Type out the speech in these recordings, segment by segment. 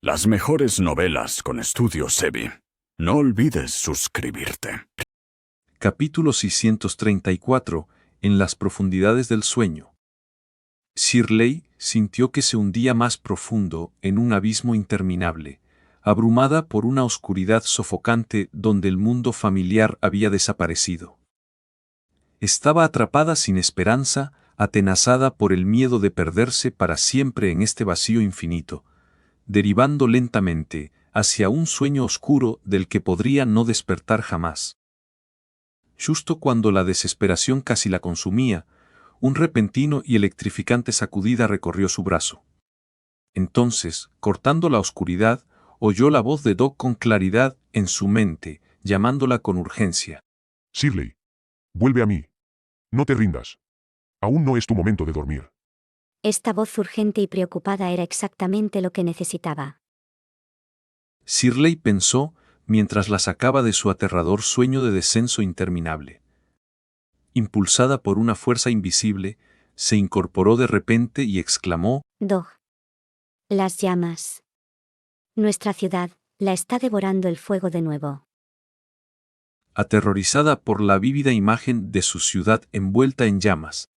Las mejores novelas con Estudio Sebi. No olvides suscribirte. Capítulo 634. En las profundidades del sueño. Shirley sintió que se hundía más profundo en un abismo interminable, abrumada por una oscuridad sofocante donde el mundo familiar había desaparecido. Estaba atrapada sin esperanza, atenazada por el miedo de perderse para siempre en este vacío infinito, derivando lentamente hacia un sueño oscuro del que podría no despertar jamás. Justo cuando la desesperación casi la consumía, un repentino y electrificante sacudida recorrió su brazo. Entonces, cortando la oscuridad, oyó la voz de Doc con claridad en su mente, llamándola con urgencia. Shirley, vuelve a mí. No te rindas. Aún no es tu momento de dormir. Esta voz urgente y preocupada era exactamente lo que necesitaba. Shirley pensó mientras la sacaba de su aterrador sueño de descenso interminable. Impulsada por una fuerza invisible, se incorporó de repente y exclamó: Dog. Las llamas. Nuestra ciudad, la está devorando el fuego de nuevo. Aterrorizada por la vívida imagen de su ciudad envuelta en llamas,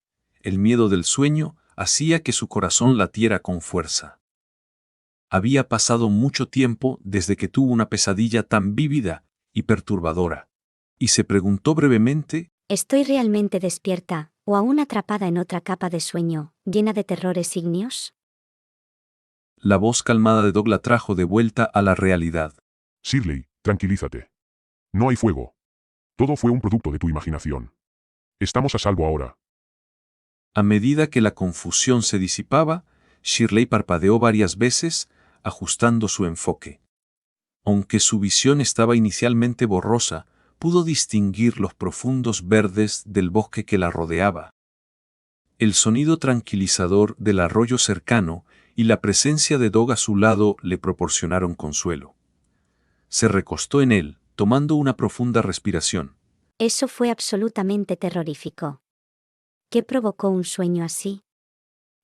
el miedo del sueño hacía que su corazón latiera con fuerza. Había pasado mucho tiempo desde que tuvo una pesadilla tan vívida y perturbadora, y se preguntó brevemente: ¿Estoy realmente despierta, o aún atrapada en otra capa de sueño, llena de terrores ígneos? La voz calmada de Doc la trajo de vuelta a la realidad. Shirley, tranquilízate. No hay fuego. Todo fue un producto de tu imaginación. Estamos a salvo ahora. A medida que la confusión se disipaba, Shirley parpadeó varias veces, ajustando su enfoque. Aunque su visión estaba inicialmente borrosa, pudo distinguir los profundos verdes del bosque que la rodeaba. El sonido tranquilizador del arroyo cercano y la presencia de Dog a su lado le proporcionaron consuelo. Se recostó en él, tomando una profunda respiración. Eso fue absolutamente terrorífico. ¿Qué provocó un sueño así?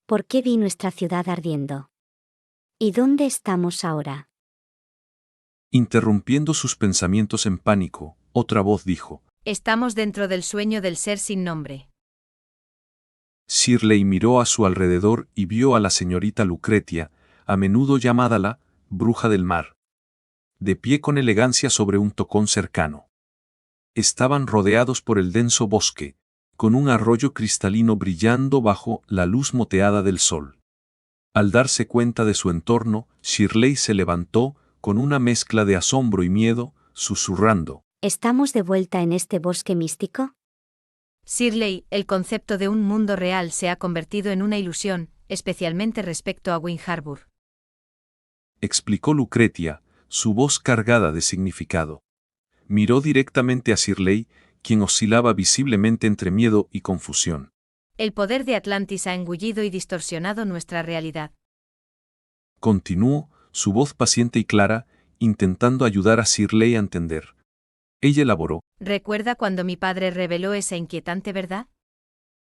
¿Por qué vi nuestra ciudad ardiendo? ¿Y dónde estamos ahora? Interrumpiendo sus pensamientos en pánico, otra voz dijo: Estamos dentro del sueño del ser sin nombre. Shirley miró a su alrededor y vio a la señorita Lucretia, a menudo llamada la bruja del mar, de pie con elegancia sobre un tocón cercano. Estaban rodeados por el denso bosque, con un arroyo cristalino brillando bajo la luz moteada del sol. Al darse cuenta de su entorno, Shirley se levantó, con una mezcla de asombro y miedo, susurrando: ¿Estamos de vuelta en este bosque místico? Shirley, el concepto de un mundo real se ha convertido en una ilusión, especialmente respecto a Wind Harbor. Explicó Lucretia, su voz cargada de significado. Miró directamente a Shirley, quien oscilaba visiblemente entre miedo y confusión. El poder de Atlantis ha engullido y distorsionado nuestra realidad. Continuó, su voz paciente y clara, intentando ayudar a Shirley a entender. Ella elaboró: ¿Recuerda cuando mi padre reveló esa inquietante verdad?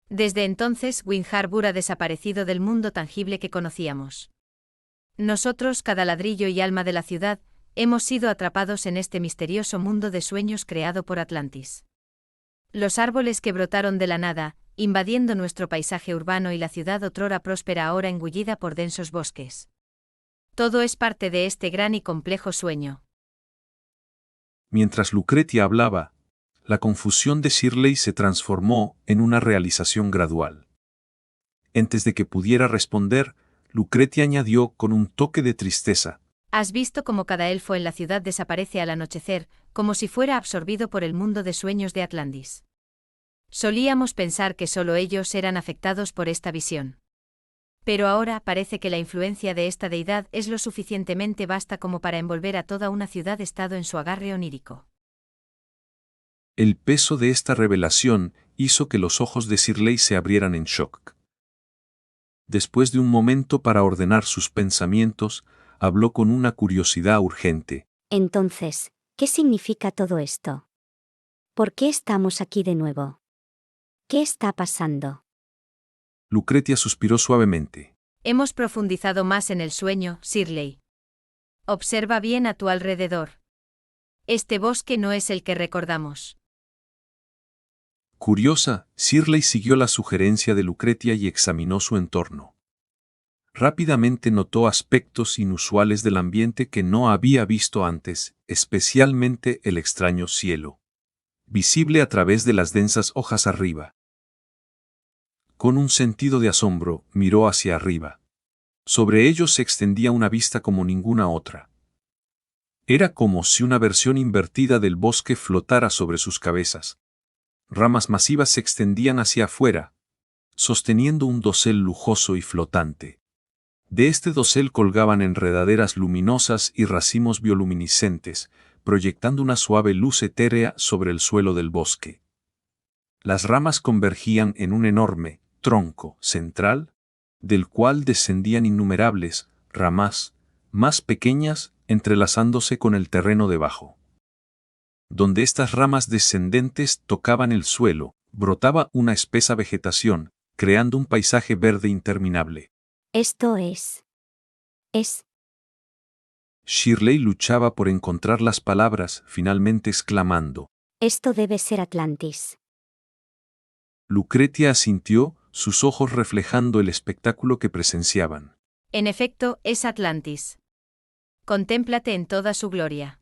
Desde entonces, Wind Harbor ha desaparecido del mundo tangible que conocíamos. Nosotros, cada ladrillo y alma de la ciudad, hemos sido atrapados en este misterioso mundo de sueños creado por Atlantis. Los árboles que brotaron de la nada, invadiendo nuestro paisaje urbano, y la ciudad otrora próspera ahora engullida por densos bosques. Todo es parte de este gran y complejo sueño. Mientras Lucretia hablaba, la confusión de Shirley se transformó en una realización gradual. Antes de que pudiera responder, Lucretia añadió con un toque de tristeza: ¿Has visto cómo cada elfo en la ciudad desaparece al anochecer, como si fuera absorbido por el mundo de sueños de Atlantis? Solíamos pensar que solo ellos eran afectados por esta visión. Pero ahora parece que la influencia de esta deidad es lo suficientemente vasta como para envolver a toda una ciudad-estado en su agarre onírico. El peso de esta revelación hizo que los ojos de Shirley se abrieran en shock. Después de un momento para ordenar sus pensamientos, habló con una curiosidad urgente. Entonces, ¿qué significa todo esto? ¿Por qué estamos aquí de nuevo? ¿Qué está pasando? Lucretia suspiró suavemente. Hemos profundizado más en el sueño, Shirley. Observa bien a tu alrededor. Este bosque no es el que recordamos. Curiosa, Shirley siguió la sugerencia de Lucretia y examinó su entorno. Rápidamente notó aspectos inusuales del ambiente que no había visto antes, especialmente el extraño cielo, visible a través de las densas hojas arriba. Con un sentido de asombro, miró hacia arriba. Sobre ellos se extendía una vista como ninguna otra. Era como si una versión invertida del bosque flotara sobre sus cabezas. Ramas masivas se extendían hacia afuera, sosteniendo un dosel lujoso y flotante. De este dosel colgaban enredaderas luminosas y racimos bioluminiscentes, proyectando una suave luz etérea sobre el suelo del bosque. Las ramas convergían en un enorme tronco central, del cual descendían innumerables ramas, más pequeñas, entrelazándose con el terreno debajo. Donde estas ramas descendentes tocaban el suelo, brotaba una espesa vegetación, creando un paisaje verde interminable. Esto es. Shirley luchaba por encontrar las palabras, finalmente exclamando. Esto debe ser Atlantis. Lucretia asintió, sus ojos reflejando el espectáculo que presenciaban. En efecto, es Atlantis. Contémplate en toda su gloria.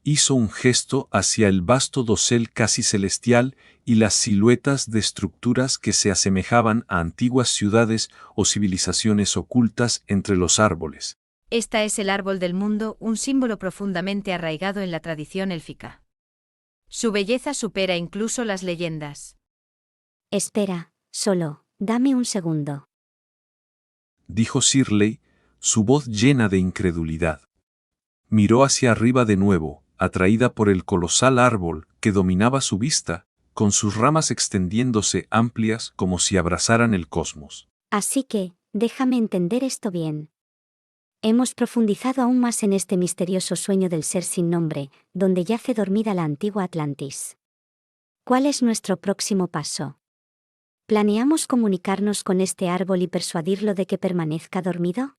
Hizo un gesto hacia el vasto dosel casi celestial y las siluetas de estructuras que se asemejaban a antiguas ciudades o civilizaciones ocultas entre los árboles. Esta es el árbol del mundo, un símbolo profundamente arraigado en la tradición élfica. Su belleza supera incluso las leyendas. Espera, solo, dame un segundo. Dijo Shirley, su voz llena de incredulidad. Miró hacia arriba de nuevo, atraída por el colosal árbol que dominaba su vista, con sus ramas extendiéndose amplias como si abrazaran el cosmos. Así que, déjame entender esto bien. Hemos profundizado aún más en este misterioso sueño del ser sin nombre, donde yace dormida la antigua Atlantis. ¿Cuál es nuestro próximo paso? ¿Planeamos comunicarnos con este árbol y persuadirlo de que permanezca dormido?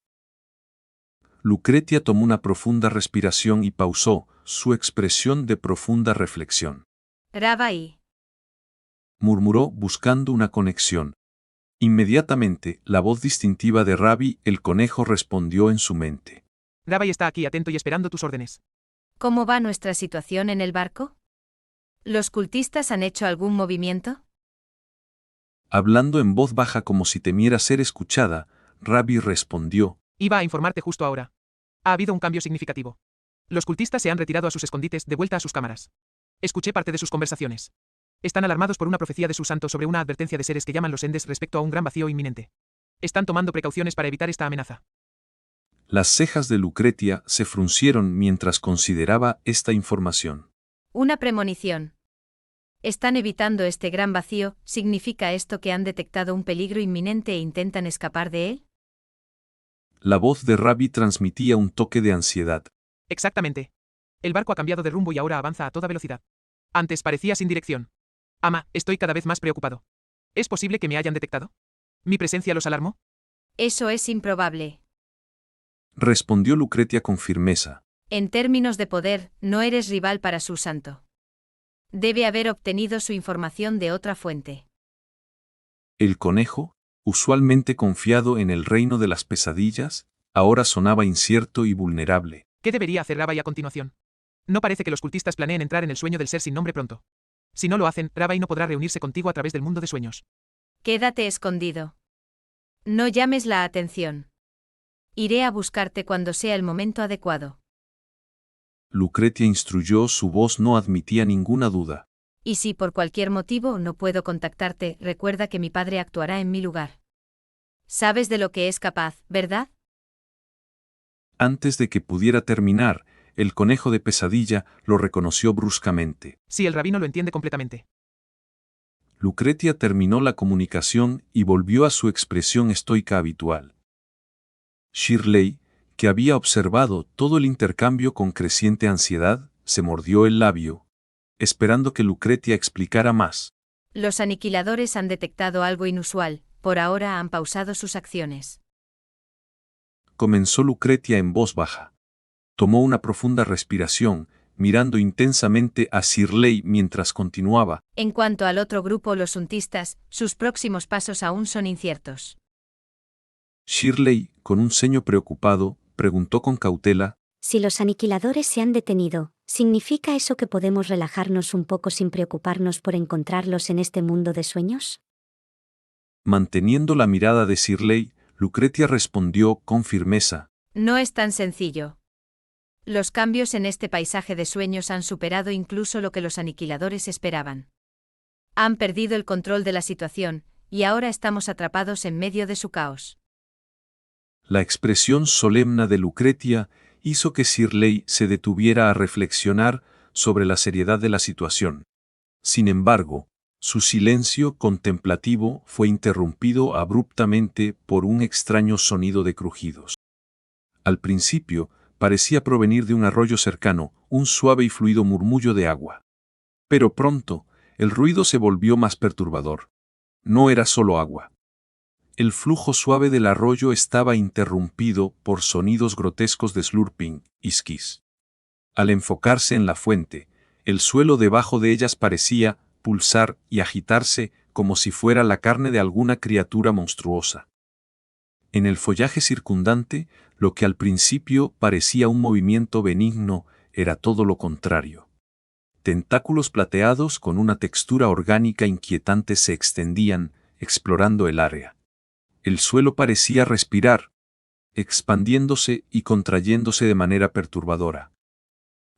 Lucretia tomó una profunda respiración y pausó, su expresión de profunda reflexión. Rabai. Murmuró buscando una conexión. Inmediatamente, la voz distintiva de Rabi el conejo respondió en su mente. Rabai está aquí atento y esperando tus órdenes. ¿Cómo va nuestra situación en el barco? ¿Los cultistas han hecho algún movimiento? Hablando en voz baja como si temiera ser escuchada, Rabi respondió. Iba a informarte justo ahora. Ha habido un cambio significativo. Los cultistas se han retirado a sus escondites, de vuelta a sus cámaras. Escuché parte de sus conversaciones. Están alarmados por una profecía de su santo sobre una advertencia de seres que llaman los Endes respecto a un gran vacío inminente. Están tomando precauciones para evitar esta amenaza. Las cejas de Lucretia se fruncieron mientras consideraba esta información. Una premonición. ¿Están evitando este gran vacío? ¿Significa esto que han detectado un peligro inminente e intentan escapar de él? La voz de Rabi transmitía un toque de ansiedad. Exactamente. El barco ha cambiado de rumbo y ahora avanza a toda velocidad. Antes parecía sin dirección. Ama, estoy cada vez más preocupado. ¿Es posible que me hayan detectado? ¿Mi presencia los alarmó? Eso es improbable. Respondió Lucretia con firmeza. En términos de poder, no eres rival para su santo. Debe haber obtenido su información de otra fuente. El conejo, usualmente confiado en el reino de las pesadillas, ahora sonaba incierto y vulnerable. ¿Qué debería hacer Rabai a continuación? No parece que los cultistas planeen entrar en el sueño del ser sin nombre pronto. Si no lo hacen, Rabai no podrá reunirse contigo a través del mundo de sueños. Quédate escondido. No llames la atención. Iré a buscarte cuando sea el momento adecuado. Lucretia instruyó, su voz no admitía ninguna duda. Y si por cualquier motivo no puedo contactarte, recuerda que mi padre actuará en mi lugar. Sabes de lo que es capaz, ¿verdad? Antes de que pudiera terminar, el conejo de pesadilla lo reconoció bruscamente. Sí, el rabino lo entiende completamente. Lucretia terminó la comunicación y volvió a su expresión estoica habitual. Shirley, que había observado todo el intercambio con creciente ansiedad, se mordió el labio, esperando que Lucretia explicara más. Los aniquiladores han detectado algo inusual, por ahora han pausado sus acciones. comenzó Lucretia en voz baja. Tomó una profunda respiración, mirando intensamente a Shirley mientras continuaba. En cuanto al otro grupo, los untistas, sus próximos pasos aún son inciertos. Shirley, con un ceño preocupado, preguntó con cautela. Si los aniquiladores se han detenido, ¿significa eso que podemos relajarnos un poco sin preocuparnos por encontrarlos en este mundo de sueños? Manteniendo la mirada de Shirley, Lucretia respondió con firmeza. No es tan sencillo. Los cambios en este paisaje de sueños han superado incluso lo que los aniquiladores esperaban. Han perdido el control de la situación, y ahora estamos atrapados en medio de su caos. La expresión solemne de Lucretia hizo que Shirley se detuviera a reflexionar sobre la seriedad de la situación. Sin embargo, su silencio contemplativo fue interrumpido abruptamente por un extraño sonido de crujidos. Al principio, parecía provenir de un arroyo cercano, un suave y fluido murmullo de agua. Pero pronto, el ruido se volvió más perturbador. No era solo agua. El flujo suave del arroyo estaba interrumpido por sonidos grotescos de slurping y squeeze. Al enfocarse en la fuente, el suelo debajo de ellas parecía pulsar y agitarse como si fuera la carne de alguna criatura monstruosa. En el follaje circundante, lo que al principio parecía un movimiento benigno era todo lo contrario. Tentáculos plateados con una textura orgánica inquietante se extendían, explorando el área. El suelo parecía respirar, expandiéndose y contrayéndose de manera perturbadora.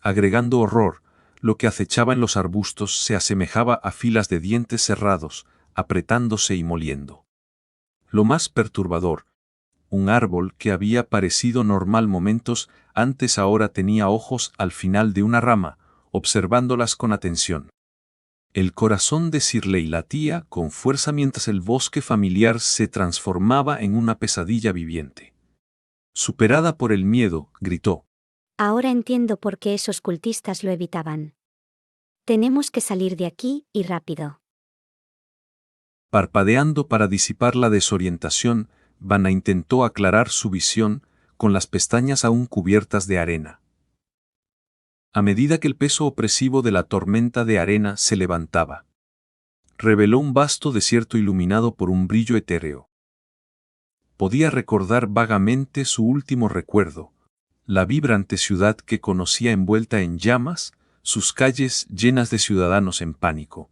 Agregando horror, lo que acechaba en los arbustos se asemejaba a filas de dientes cerrados, apretándose y moliendo. Lo más perturbador, un árbol que había parecido normal momentos antes ahora tenía ojos al final de una rama, observándolas con atención. El corazón de Shirley latía con fuerza mientras el bosque familiar se transformaba en una pesadilla viviente. Superada por el miedo, gritó. Ahora entiendo por qué esos cultistas lo evitaban. Tenemos que salir de aquí, y rápido. Parpadeando para disipar la desorientación, Vanna intentó aclarar su visión, con las pestañas aún cubiertas de arena. A medida que el peso opresivo de la tormenta de arena se levantaba, reveló un vasto desierto iluminado por un brillo etéreo. Podía recordar vagamente su último recuerdo, la vibrante ciudad que conocía envuelta en llamas, sus calles llenas de ciudadanos en pánico,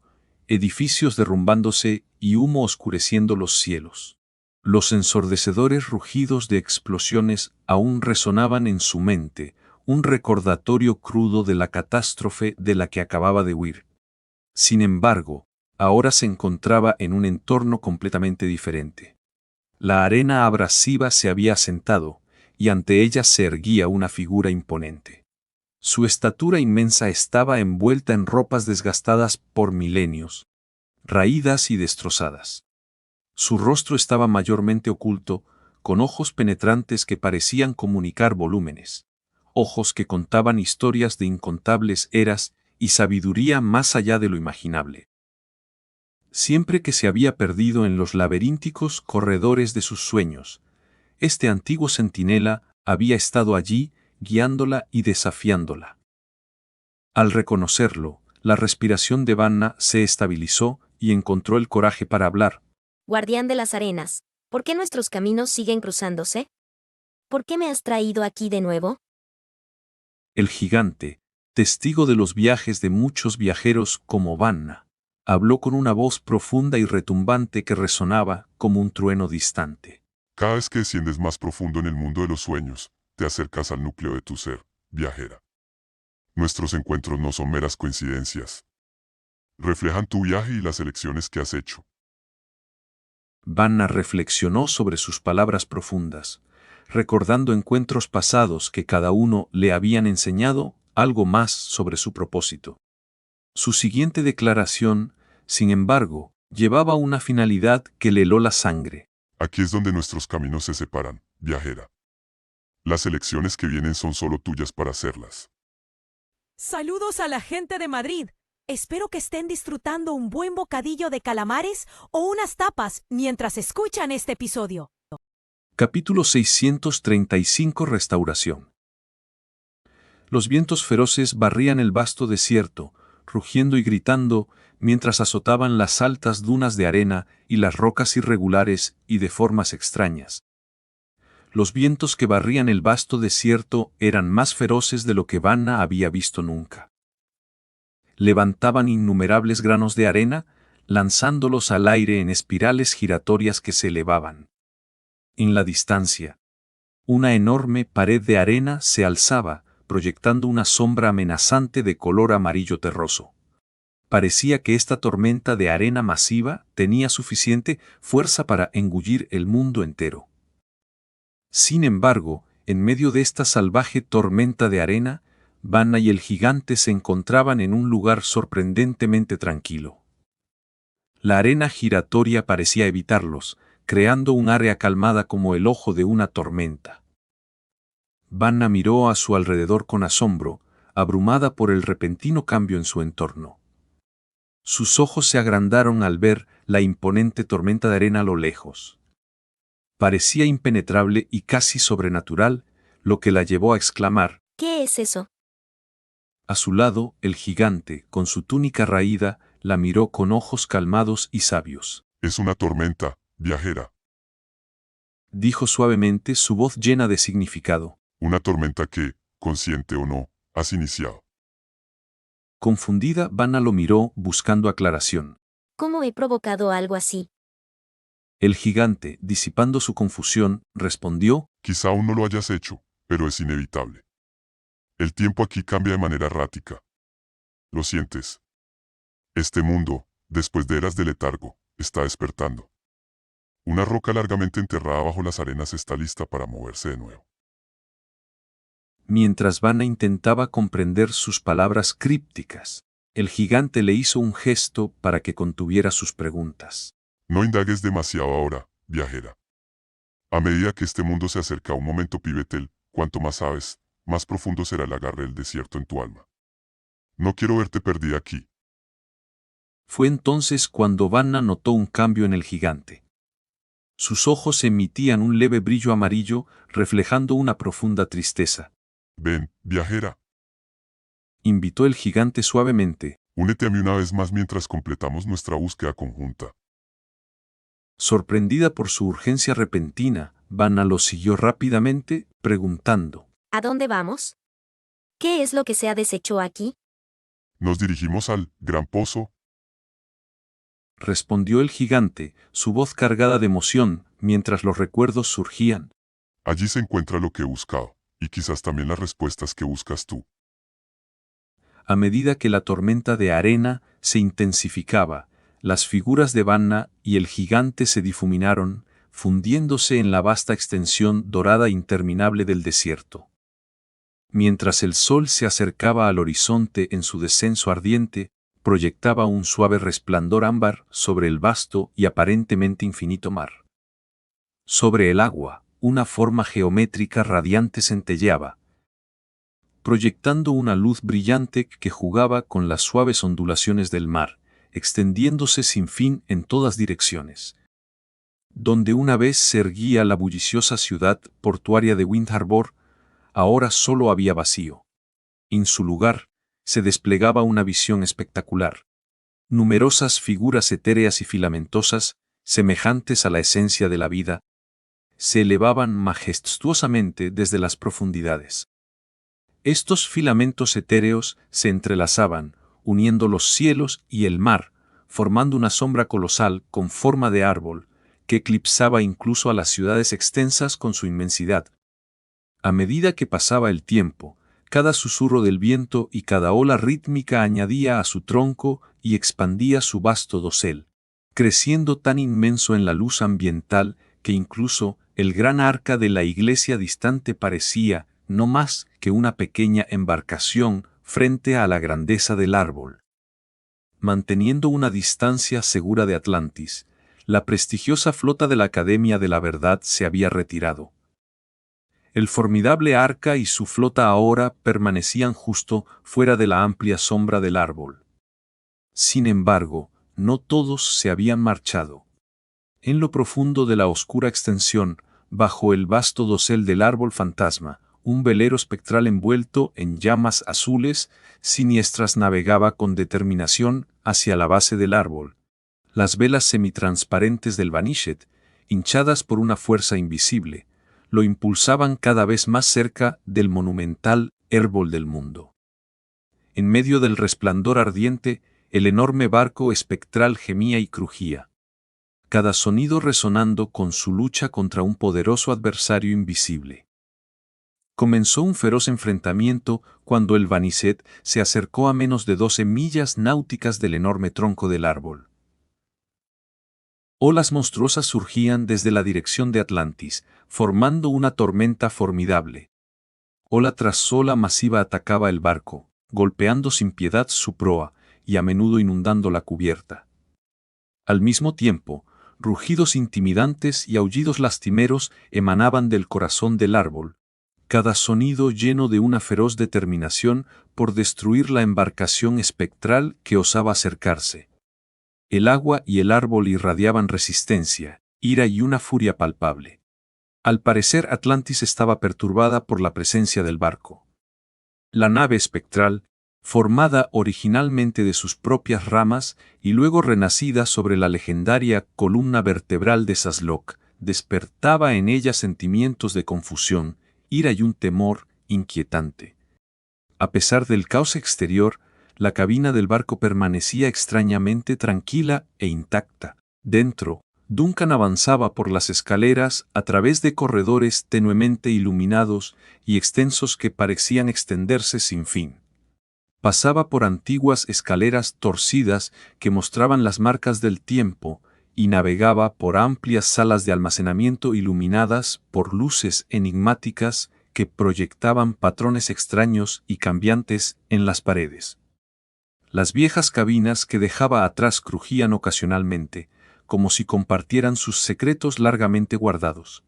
edificios derrumbándose y humo oscureciendo los cielos. Los ensordecedores rugidos de explosiones aún resonaban en su mente, un recordatorio crudo de la catástrofe de la que acababa de huir. Sin embargo, ahora se encontraba en un entorno completamente diferente. La arena abrasiva se había asentado, y ante ella se erguía una figura imponente. Su estatura inmensa estaba envuelta en ropas desgastadas por milenios, raídas y destrozadas. Su rostro estaba mayormente oculto, con ojos penetrantes que parecían comunicar volúmenes, ojos que contaban historias de incontables eras y sabiduría más allá de lo imaginable. Siempre que se había perdido en los laberínticos corredores de sus sueños, este antiguo centinela había estado allí, guiándola y desafiándola. Al reconocerlo, la respiración de Vanna se estabilizó y encontró el coraje para hablar. Guardián de las arenas, ¿por qué nuestros caminos siguen cruzándose? ¿Por qué me has traído aquí de nuevo? El gigante, testigo de los viajes de muchos viajeros como Vanna, habló con una voz profunda y retumbante que resonaba como un trueno distante. Cada vez que desciendes más profundo en el mundo de los sueños, te acercas al núcleo de tu ser, viajera. Nuestros encuentros no son meras coincidencias. Reflejan tu viaje y las elecciones que has hecho. Vanna reflexionó sobre sus palabras profundas, recordando encuentros pasados que cada uno le habían enseñado algo más sobre su propósito. Su siguiente declaración, sin embargo, llevaba una finalidad que le heló la sangre. Aquí es donde nuestros caminos se separan, viajera. Las elecciones que vienen son solo tuyas para hacerlas. Saludos a la gente de Madrid. Espero que estén disfrutando un buen bocadillo de calamares o unas tapas mientras escuchan este episodio. Capítulo 635 Restauración. Los vientos feroces barrían el vasto desierto, rugiendo y gritando, mientras azotaban las altas dunas de arena y las rocas irregulares y de formas extrañas. Los vientos que barrían el vasto desierto eran más feroces de lo que Vanna había visto nunca. Levantaban innumerables granos de arena, lanzándolos al aire en espirales giratorias que se elevaban. En la distancia, una enorme pared de arena se alzaba, proyectando una sombra amenazante de color amarillo terroso. Parecía que esta tormenta de arena masiva tenía suficiente fuerza para engullir el mundo entero. Sin embargo, en medio de esta salvaje tormenta de arena, Vanna y el gigante se encontraban en un lugar sorprendentemente tranquilo. La arena giratoria parecía evitarlos, creando un área calmada como el ojo de una tormenta. Vanna miró a su alrededor con asombro, abrumada por el repentino cambio en su entorno. Sus ojos se agrandaron al ver la imponente tormenta de arena a lo lejos. Parecía impenetrable y casi sobrenatural, lo que la llevó a exclamar: ¿Qué es eso? A su lado, el gigante, con su túnica raída, la miró con ojos calmados y sabios. Es una tormenta, viajera. Dijo suavemente, su voz llena de significado. Una tormenta que, consciente o no, has iniciado. Confundida, Vanna lo miró, buscando aclaración. ¿Cómo he provocado algo así? El gigante, disipando su confusión, respondió: Quizá aún no lo hayas hecho, pero es inevitable. El tiempo aquí cambia de manera errática. ¿Lo sientes? Este mundo, después de eras de letargo, está despertando. Una roca largamente enterrada bajo las arenas está lista para moverse de nuevo. Mientras Vanna intentaba comprender sus palabras crípticas, el gigante le hizo un gesto para que contuviera sus preguntas. No indagues demasiado ahora, viajera. A medida que este mundo se acerca a un momento pivotal, cuanto más sabes, más profundo será el agarre del desierto en tu alma. No quiero verte perdida aquí. Fue entonces cuando Vanna notó un cambio en el gigante. Sus ojos emitían un leve brillo amarillo, reflejando una profunda tristeza. Ven, viajera. Invitó el gigante suavemente. Únete a mí una vez más mientras completamos nuestra búsqueda conjunta. Sorprendida por su urgencia repentina, Vanna lo siguió rápidamente, preguntando: ¿A dónde vamos? ¿Qué es lo que se ha deshecho aquí? Nos dirigimos al gran pozo. Respondió el gigante, su voz cargada de emoción, mientras los recuerdos surgían. Allí se encuentra lo que he buscado, y quizás también las respuestas que buscas tú. A medida que la tormenta de arena se intensificaba, las figuras de Vanna y el gigante se difuminaron, fundiéndose en la vasta extensión dorada interminable del desierto. Mientras el sol se acercaba al horizonte en su descenso ardiente, proyectaba un suave resplandor ámbar sobre el vasto y aparentemente infinito mar. Sobre el agua, una forma geométrica radiante centelleaba, proyectando una luz brillante que jugaba con las suaves ondulaciones del mar, extendiéndose sin fin en todas direcciones. Donde una vez se erguía la bulliciosa ciudad portuaria de Wind Harbor, ahora solo había vacío. En su lugar, se desplegaba una visión espectacular. Numerosas figuras etéreas y filamentosas, semejantes a la esencia de la vida, se elevaban majestuosamente desde las profundidades. Estos filamentos etéreos se entrelazaban, uniendo los cielos y el mar, formando una sombra colosal con forma de árbol, que eclipsaba incluso a las ciudades extensas con su inmensidad. A medida que pasaba el tiempo, cada susurro del viento y cada ola rítmica añadía a su tronco y expandía su vasto dosel, creciendo tan inmenso en la luz ambiental que incluso el gran arca de la iglesia distante parecía no más que una pequeña embarcación frente a la grandeza del árbol. Manteniendo una distancia segura de Atlantis, la prestigiosa flota de la Academia de la Verdad se había retirado. El formidable arca y su flota ahora permanecían justo fuera de la amplia sombra del árbol. Sin embargo, no todos se habían marchado. En lo profundo de la oscura extensión, Bajo el vasto dosel del árbol fantasma, un velero espectral envuelto en llamas azules siniestras navegaba con determinación hacia la base del árbol. Las velas semitransparentes del Vanishet, hinchadas por una fuerza invisible, lo impulsaban cada vez más cerca del monumental árbol del mundo. En medio del resplandor ardiente, el enorme barco espectral gemía y crujía, cada sonido resonando con su lucha contra un poderoso adversario invisible. Comenzó un feroz enfrentamiento cuando el Vanishet se acercó a menos de 12 millas náuticas del enorme tronco del árbol. Olas monstruosas surgían desde la dirección de Atlantis, formando una tormenta formidable. Ola tras ola masiva atacaba el barco, golpeando sin piedad su proa y a menudo inundando la cubierta. Al mismo tiempo, rugidos intimidantes y aullidos lastimeros emanaban del corazón del árbol, cada sonido lleno de una feroz determinación por destruir la embarcación espectral que osaba acercarse. El agua y el árbol irradiaban resistencia, ira y una furia palpable. Al parecer Atlantis estaba perturbada por la presencia del barco. La nave espectral, formada originalmente de sus propias ramas y luego renacida sobre la legendaria columna vertebral de Sasloc, despertaba en ella sentimientos de confusión, ira y un temor inquietante. A pesar del caos exterior, la cabina del barco permanecía extrañamente tranquila e intacta. Dentro, Duncan avanzaba por las escaleras a través de corredores tenuemente iluminados y extensos que parecían extenderse sin fin. Pasaba por antiguas escaleras torcidas que mostraban las marcas del tiempo y navegaba por amplias salas de almacenamiento iluminadas por luces enigmáticas que proyectaban patrones extraños y cambiantes en las paredes. Las viejas cabinas que dejaba atrás crujían ocasionalmente, como si compartieran sus secretos largamente guardados.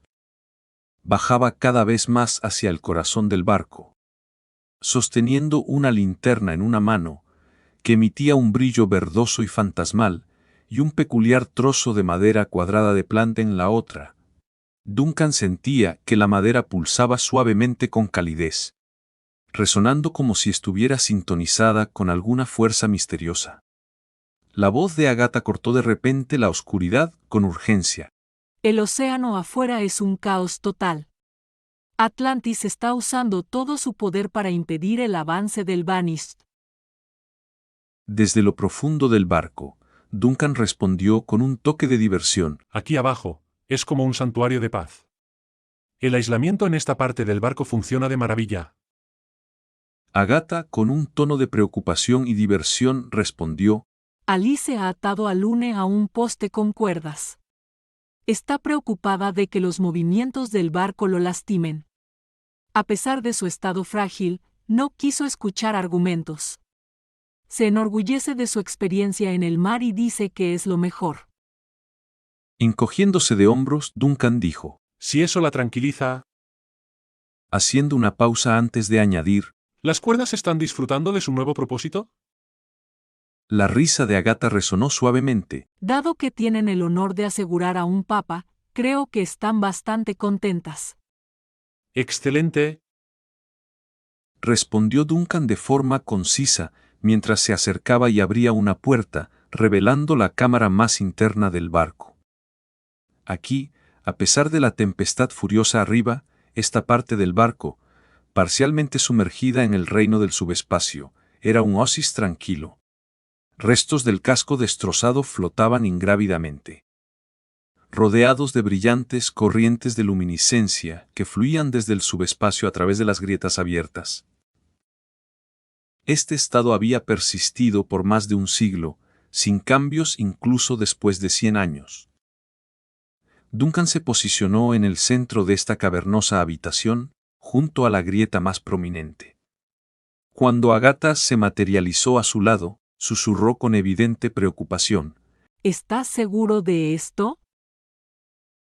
Bajaba cada vez más hacia el corazón del barco, sosteniendo una linterna en una mano, que emitía un brillo verdoso y fantasmal, y un peculiar trozo de madera cuadrada de planta en la otra. Duncan sentía que la madera pulsaba suavemente con calidez, resonando como si estuviera sintonizada con alguna fuerza misteriosa. La voz de Agatha cortó de repente la oscuridad con urgencia. El océano afuera es un caos total. Atlantis está usando todo su poder para impedir el avance del Vanished. Desde lo profundo del barco, Duncan respondió con un toque de diversión. Aquí abajo, es como un santuario de paz. El aislamiento en esta parte del barco funciona de maravilla. Agatha, con un tono de preocupación y diversión, respondió: Alice ha atado a Lune a un poste con cuerdas. Está preocupada de que los movimientos del barco lo lastimen. A pesar de su estado frágil, no quiso escuchar argumentos. Se enorgullece de su experiencia en el mar y dice que es lo mejor. Encogiéndose de hombros, Duncan dijo, Si eso la tranquiliza, haciendo una pausa antes de añadir, ¿las cuerdas están disfrutando de su nuevo propósito? La risa de Agatha resonó suavemente. Dado que tienen el honor de asegurar a un papa, creo que están bastante contentas. Excelente, Respondió Duncan de forma concisa, mientras se acercaba y abría una puerta, revelando la cámara más interna del barco. Aquí, a pesar de la tempestad furiosa arriba, esta parte del barco, parcialmente sumergida en el reino del subespacio, era un oasis tranquilo. Restos del casco destrozado flotaban ingrávidamente, rodeados de brillantes corrientes de luminiscencia que fluían desde el subespacio a través de las grietas abiertas. Este estado había persistido por más de un siglo, sin cambios incluso después de 100 años. Duncan se posicionó en el centro de esta cavernosa habitación, junto a la grieta más prominente. Cuando Agatha se materializó a su lado, susurró con evidente preocupación. ¿Estás seguro de esto?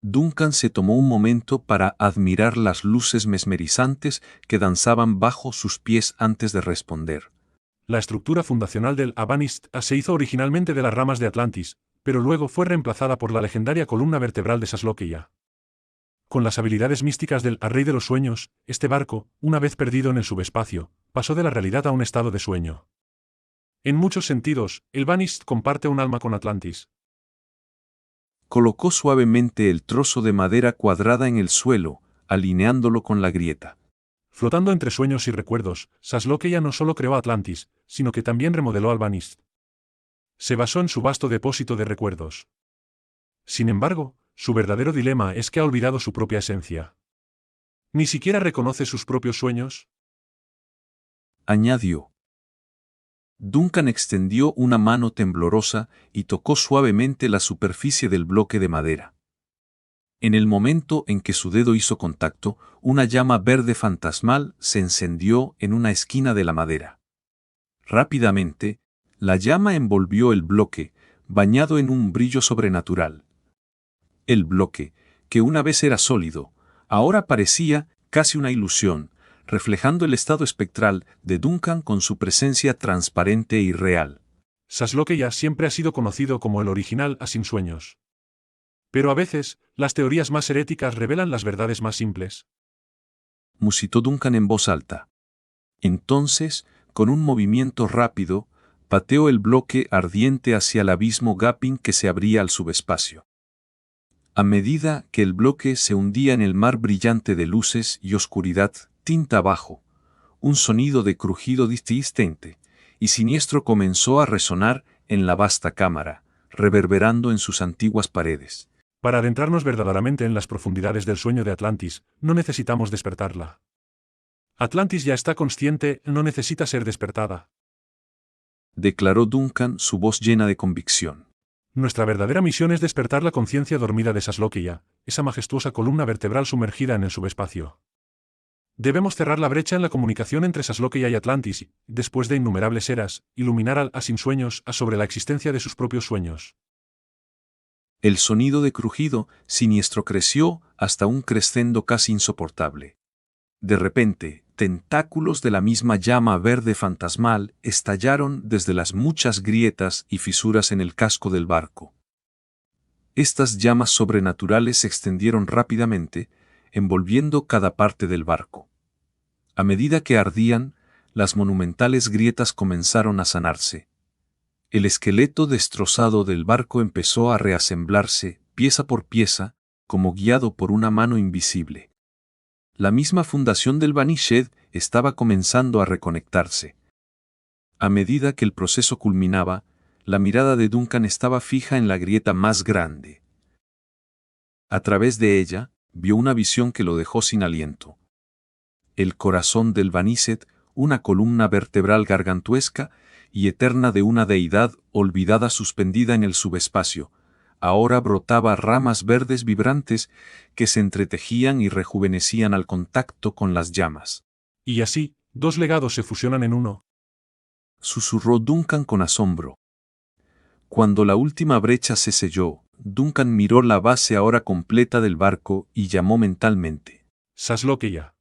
Duncan se tomó un momento para admirar las luces mesmerizantes que danzaban bajo sus pies antes de responder. La estructura fundacional del Vanished se hizo originalmente de las ramas de Atlantis, pero luego fue reemplazada por la legendaria columna vertebral de Sasloquia. Con las habilidades místicas del Rey de los Sueños, este barco, una vez perdido en el subespacio, pasó de la realidad a un estado de sueño. En muchos sentidos, el Vanished comparte un alma con Atlantis. Colocó suavemente el trozo de madera cuadrada en el suelo, alineándolo con la grieta. Flotando entre sueños y recuerdos, Zaslokeya no solo creó Atlantis, sino que también remodeló al Vanished. Se basó en su vasto depósito de recuerdos. Sin embargo, su verdadero dilema es que ha olvidado su propia esencia. ¿Ni siquiera reconoce sus propios sueños? Añadió. Duncan extendió una mano temblorosa y tocó suavemente la superficie del bloque de madera. En el momento en que su dedo hizo contacto, una llama verde fantasmal se encendió en una esquina de la madera. Rápidamente, la llama envolvió el bloque, bañado en un brillo sobrenatural. El bloque, que una vez era sólido, ahora parecía casi una ilusión, reflejando el estado espectral de Duncan con su presencia transparente y real. Zaslokeya siempre ha sido conocido como el original a sin sueños. Pero a veces, las teorías más heréticas revelan las verdades más simples. Musitó Duncan en voz alta. Entonces, con un movimiento rápido, pateó el bloque ardiente hacia el abismo gaping que se abría al subespacio. A medida que el bloque se hundía en el mar brillante de luces y oscuridad, tinta abajo, un sonido de crujido distinte y siniestro comenzó a resonar en la vasta cámara, reverberando en sus antiguas paredes. Para adentrarnos verdaderamente en las profundidades del sueño de Atlantis, no necesitamos despertarla. Atlantis ya está consciente, no necesita ser despertada. Declaró Duncan, su voz llena de convicción. Nuestra verdadera misión es despertar la conciencia dormida de Zaslokeya, esa majestuosa columna vertebral sumergida en el subespacio. Debemos cerrar la brecha en la comunicación entre Zaslokeya y Atlantis y, después de innumerables eras, iluminar al sin sueños sobre la existencia de sus propios sueños. El sonido de crujido siniestro creció hasta un crescendo casi insoportable. De repente, tentáculos de la misma llama verde fantasmal estallaron desde las muchas grietas y fisuras en el casco del barco. Estas llamas sobrenaturales se extendieron rápidamente, envolviendo cada parte del barco. A medida que ardían, las monumentales grietas comenzaron a sanarse. El esqueleto destrozado del barco empezó a reasemblarse, pieza por pieza, como guiado por una mano invisible. La misma fundación del Vanished estaba comenzando a reconectarse. A medida que el proceso culminaba, la mirada de Duncan estaba fija en la grieta más grande. A través de ella, vio una visión que lo dejó sin aliento. El corazón del Vanished, una columna vertebral gargantuesca y eterna de una deidad olvidada suspendida en el subespacio, ahora brotaba ramas verdes vibrantes que se entretejían y rejuvenecían al contacto con las llamas. Y así, dos legados se fusionan en uno. Susurró Duncan con asombro. Cuando la última brecha se selló, Duncan miró la base ahora completa del barco y llamó mentalmente. Zaslokeya.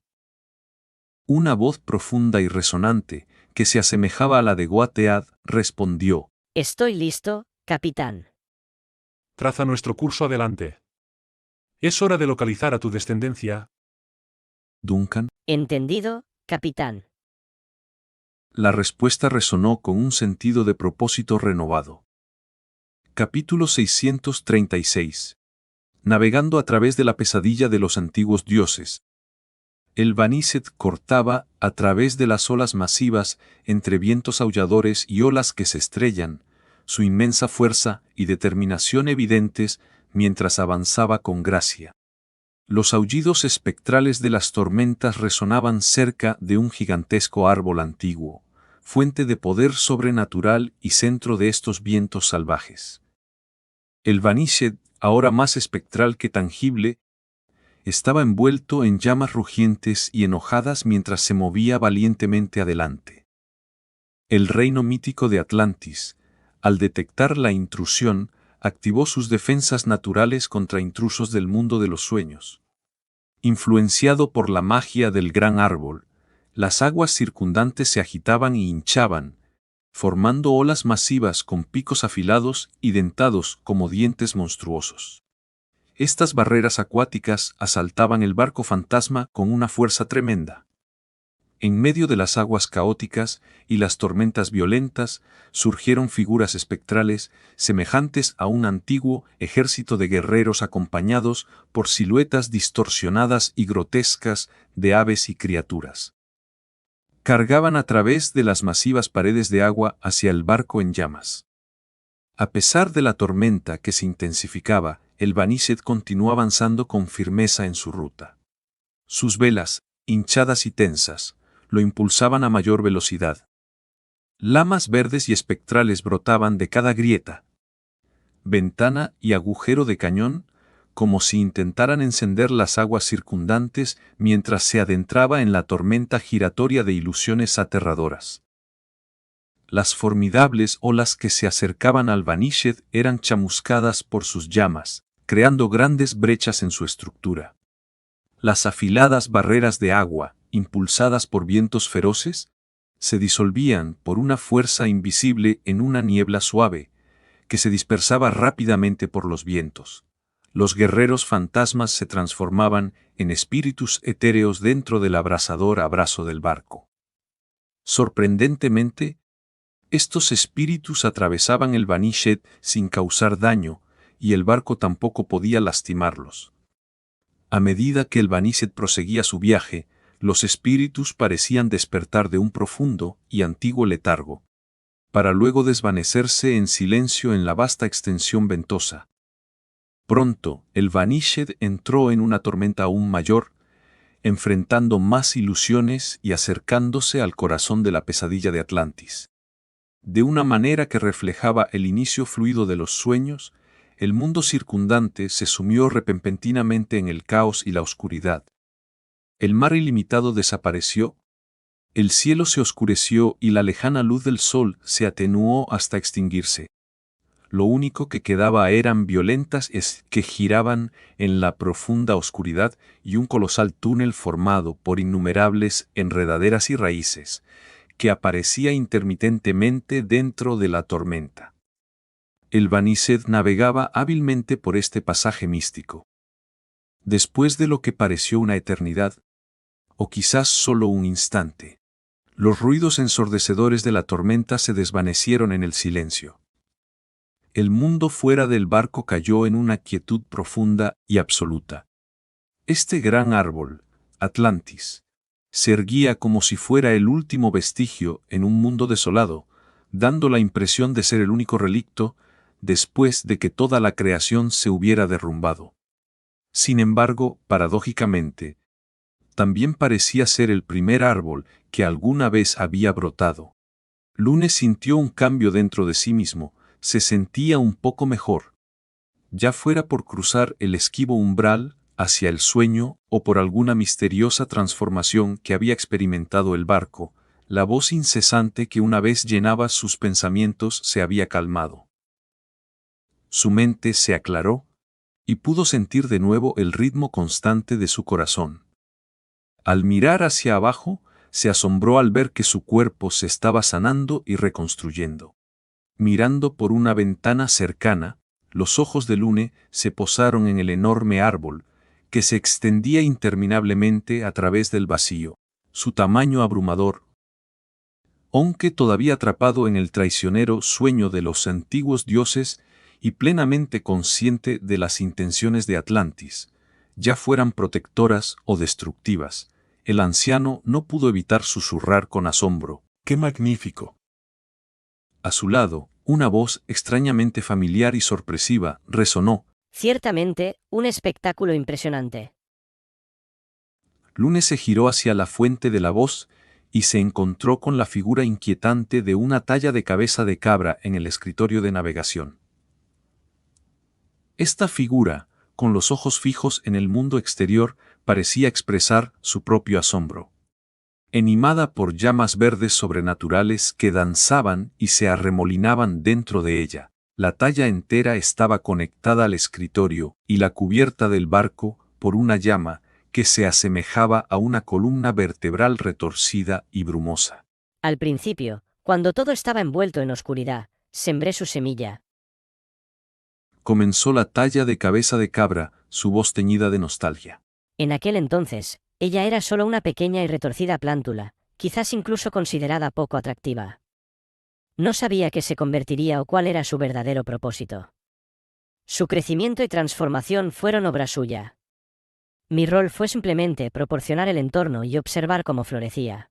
Una voz profunda y resonante, que se asemejaba a la de Guatead, respondió. Estoy listo, capitán. Traza nuestro curso adelante. Es hora de localizar a tu descendencia. Duncan. Entendido, capitán. La respuesta resonó con un sentido de propósito renovado. Capítulo 636. Navegando a través de la pesadilla de los antiguos dioses. El Vanished cortaba, a través de las olas masivas, entre vientos aulladores y olas que se estrellan, su inmensa fuerza y determinación evidentes mientras avanzaba con gracia. Los aullidos espectrales de las tormentas resonaban cerca de un gigantesco árbol antiguo, fuente de poder sobrenatural y centro de estos vientos salvajes. El Vanished, ahora más espectral que tangible, estaba envuelto en llamas rugientes y enojadas mientras se movía valientemente adelante. El reino mítico de Atlantis, al detectar la intrusión, activó sus defensas naturales contra intrusos del mundo de los sueños. Influenciado por la magia del gran árbol, las aguas circundantes se agitaban y hinchaban, formando olas masivas con picos afilados y dentados como dientes monstruosos. Estas barreras acuáticas asaltaban el barco fantasma con una fuerza tremenda. En medio de las aguas caóticas y las tormentas violentas, surgieron figuras espectrales semejantes a un antiguo ejército de guerreros acompañados por siluetas distorsionadas y grotescas de aves y criaturas. Cargaban a través de las masivas paredes de agua hacia el barco en llamas. A pesar de la tormenta que se intensificaba, el Banishad continuó avanzando con firmeza en su ruta. Sus velas, hinchadas y tensas, lo impulsaban a mayor velocidad. Lamas verdes y espectrales brotaban de cada grieta, ventana y agujero de cañón, como si intentaran encender las aguas circundantes mientras se adentraba en la tormenta giratoria de ilusiones aterradoras. Las formidables olas que se acercaban al Banishad eran chamuscadas por sus llamas, creando grandes brechas en su estructura. Las afiladas barreras de agua, impulsadas por vientos feroces, se disolvían por una fuerza invisible en una niebla suave, que se dispersaba rápidamente por los vientos. Los guerreros fantasmas se transformaban en espíritus etéreos dentro del abrasador abrazo del barco. Sorprendentemente, estos espíritus atravesaban el Banishad sin causar daño, y el barco tampoco podía lastimarlos. A medida que el Banishad proseguía su viaje, los espíritus parecían despertar de un profundo y antiguo letargo, para luego desvanecerse en silencio en la vasta extensión ventosa. Pronto, el Banishad entró en una tormenta aún mayor, enfrentando más ilusiones y acercándose al corazón de la pesadilla de Atlantis. De una manera que reflejaba el inicio fluido de los sueños, el mundo circundante se sumió repentinamente en el caos y la oscuridad. El mar ilimitado desapareció, el cielo se oscureció y la lejana luz del sol se atenuó hasta extinguirse. Lo único que quedaba eran violentas es que giraban en la profunda oscuridad y un colosal túnel formado por innumerables enredaderas y raíces, que aparecía intermitentemente dentro de la tormenta. El Banishad navegaba hábilmente por este pasaje místico. Después de lo que pareció una eternidad, o quizás solo un instante, los ruidos ensordecedores de la tormenta se desvanecieron en el silencio. El mundo fuera del barco cayó en una quietud profunda y absoluta. Este gran árbol, Atlantis, se erguía como si fuera el último vestigio en un mundo desolado, dando la impresión de ser el único relicto después de que toda la creación se hubiera derrumbado. Sin embargo, paradójicamente, también parecía ser el primer árbol que alguna vez había brotado. Lune sintió un cambio dentro de sí mismo, se sentía un poco mejor. Ya fuera por cruzar el esquivo umbral hacia el sueño o por alguna misteriosa transformación que había experimentado el barco, la voz incesante que una vez llenaba sus pensamientos se había calmado. Su mente se aclaró y pudo sentir de nuevo el ritmo constante de su corazón. Al mirar hacia abajo, se asombró al ver que su cuerpo se estaba sanando y reconstruyendo. Mirando por una ventana cercana, los ojos de Lune se posaron en el enorme árbol, que se extendía interminablemente a través del vacío, su tamaño abrumador. Aunque todavía atrapado en el traicionero sueño de los antiguos dioses y plenamente consciente de las intenciones de Atlantis, ya fueran protectoras o destructivas, el anciano no pudo evitar susurrar con asombro: ¡Qué magnífico! A su lado, una voz extrañamente familiar y sorpresiva resonó. Ciertamente, un espectáculo impresionante. Lune se giró hacia la fuente de la voz y se encontró con la figura inquietante de una talla de cabeza de cabra en el escritorio de navegación. Esta figura, con los ojos fijos en el mundo exterior, parecía expresar su propio asombro. Animada por llamas verdes sobrenaturales que danzaban y se arremolinaban dentro de ella, la talla entera estaba conectada al escritorio y la cubierta del barco por una llama que se asemejaba a una columna vertebral retorcida y brumosa. Al principio, cuando todo estaba envuelto en oscuridad, sembré su semilla. Comenzó la talla de cabeza de cabra, su voz teñida de nostalgia. En aquel entonces, ella era solo una pequeña y retorcida plántula, quizás incluso considerada poco atractiva. No sabía qué se convertiría o cuál era su verdadero propósito. Su crecimiento y transformación fueron obra suya. Mi rol fue simplemente proporcionar el entorno y observar cómo florecía.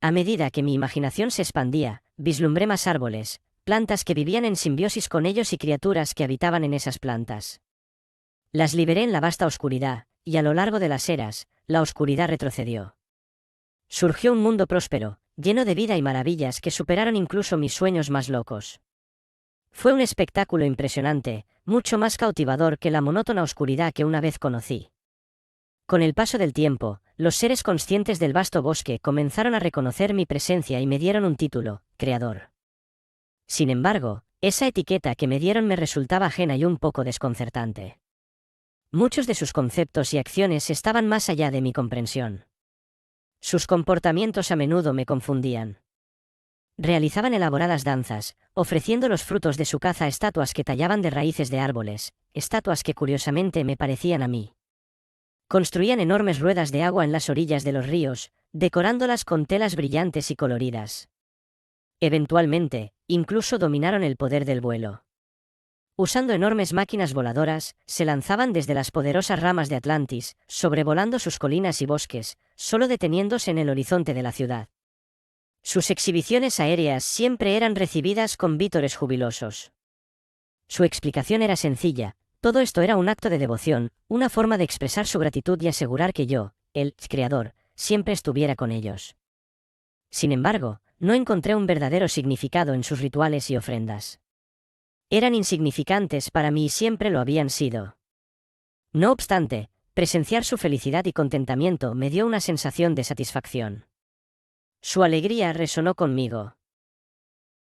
A medida que mi imaginación se expandía, vislumbré más árboles, plantas que vivían en simbiosis con ellos y criaturas que habitaban en esas plantas. Las liberé en la vasta oscuridad, y a lo largo de las eras, la oscuridad retrocedió. Surgió un mundo próspero, lleno de vida y maravillas que superaron incluso mis sueños más locos. Fue un espectáculo impresionante, mucho más cautivador que la monótona oscuridad que una vez conocí. Con el paso del tiempo, los seres conscientes del vasto bosque comenzaron a reconocer mi presencia y me dieron un título, Creador. Sin embargo, esa etiqueta que me dieron me resultaba ajena y un poco desconcertante. Muchos de sus conceptos y acciones estaban más allá de mi comprensión. Sus comportamientos a menudo me confundían. Realizaban elaboradas danzas, ofreciendo los frutos de su caza a estatuas que tallaban de raíces de árboles, estatuas que curiosamente me parecían a mí. Construían enormes ruedas de agua en las orillas de los ríos, decorándolas con telas brillantes y coloridas. Eventualmente, incluso dominaron el poder del vuelo. Usando enormes máquinas voladoras, se lanzaban desde las poderosas ramas de Atlantis, sobrevolando sus colinas y bosques, solo deteniéndose en el horizonte de la ciudad. Sus exhibiciones aéreas siempre eran recibidas con vítores jubilosos. Su explicación era sencilla: todo esto era un acto de devoción, una forma de expresar su gratitud y asegurar que yo, el Creador, siempre estuviera con ellos. Sin embargo, no encontré un verdadero significado en sus rituales y ofrendas. Eran insignificantes para mí y siempre lo habían sido. No obstante, presenciar su felicidad y contentamiento me dio una sensación de satisfacción. Su alegría resonó conmigo.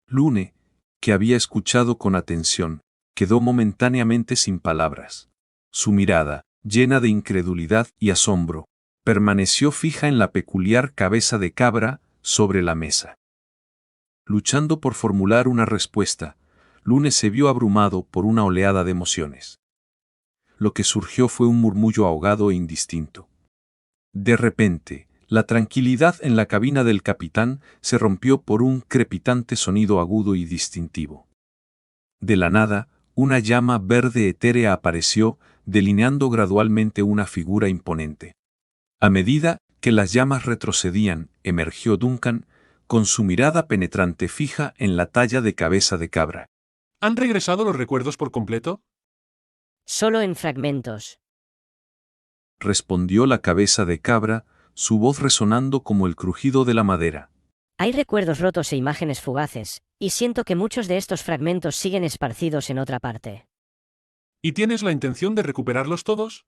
Lune, que había escuchado con atención, quedó momentáneamente sin palabras. Su mirada, llena de incredulidad y asombro, permaneció fija en la peculiar cabeza de cabra sobre la mesa. Luchando por formular una respuesta, Lune se vio abrumado por una oleada de emociones. Lo que surgió fue un murmullo ahogado e indistinto. De repente, la tranquilidad en la cabina del capitán se rompió por un crepitante sonido agudo y distintivo. De la nada, una llama verde etérea apareció, delineando gradualmente una figura imponente. A medida que las llamas retrocedían, emergió Duncan, con su mirada penetrante fija en la talla de cabeza de cabra. ¿Han regresado los recuerdos por completo? Solo en fragmentos. Respondió la cabeza de cabra, su voz resonando como el crujido de la madera. Hay recuerdos rotos e imágenes fugaces, y siento que muchos de estos fragmentos siguen esparcidos en otra parte. ¿Y tienes la intención de recuperarlos todos?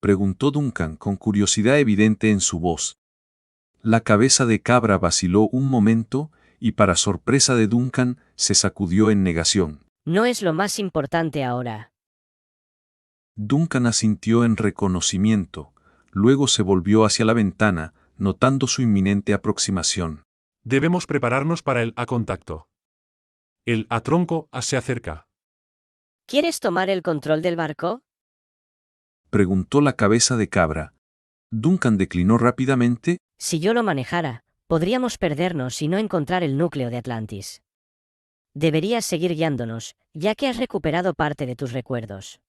Preguntó Duncan con curiosidad evidente en su voz. La cabeza de cabra vaciló un momento, y para sorpresa de Duncan, se sacudió en negación. No es lo más importante ahora. Duncan asintió en reconocimiento, luego se volvió hacia la ventana, notando su inminente aproximación. Debemos prepararnos para el a contacto. El a tronco a se acerca. ¿Quieres tomar el control del barco? Preguntó la cabeza de cabra. Duncan declinó rápidamente. Si yo lo manejara, podríamos perdernos y no encontrar el núcleo de Atlantis. Deberías seguir guiándonos, ya que has recuperado parte de tus recuerdos.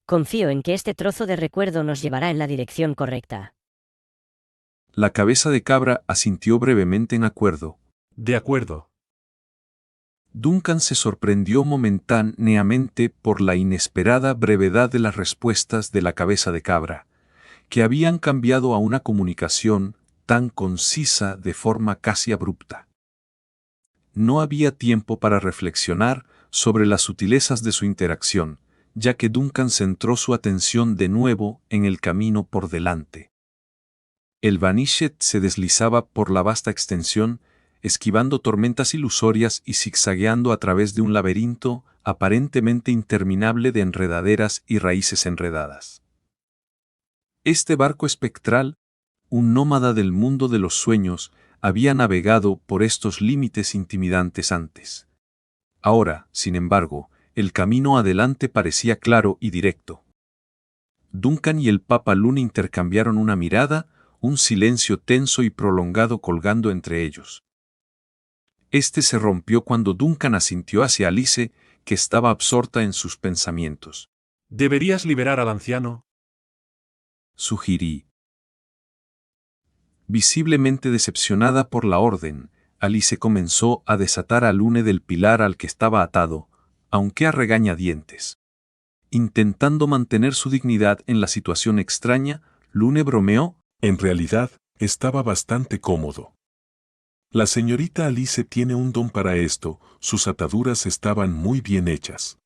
Confío en que este trozo de recuerdo nos llevará en la dirección correcta. La cabeza de cabra asintió brevemente en acuerdo. De acuerdo. Duncan se sorprendió momentáneamente por la inesperada brevedad de las respuestas de la cabeza de cabra, que habían cambiado a una comunicación tan concisa de forma casi abrupta. No había tiempo para reflexionar sobre las sutilezas de su interacción, ya que Duncan centró su atención de nuevo en el camino por delante. El Vanishet se deslizaba por la vasta extensión, esquivando tormentas ilusorias y zigzagueando a través de un laberinto aparentemente interminable de enredaderas y raíces enredadas. Este barco espectral, un nómada del mundo de los sueños, había navegado por estos límites intimidantes antes. Ahora, sin embargo, El camino adelante parecía claro y directo. Duncan y el Papa Lune intercambiaron una mirada, un silencio tenso y prolongado colgando entre ellos. Este se rompió cuando Duncan asintió hacia Alice, que estaba absorta en sus pensamientos. Deberías liberar al anciano. Sugerí. Visiblemente decepcionada por la orden, Alice comenzó a desatar a Lune del pilar al que estaba atado, aunque a regañadientes. Intentando mantener su dignidad en la situación extraña, Lune bromeó. En realidad, estaba bastante cómodo. La señorita Alice tiene un don para esto, sus ataduras estaban muy bien hechas.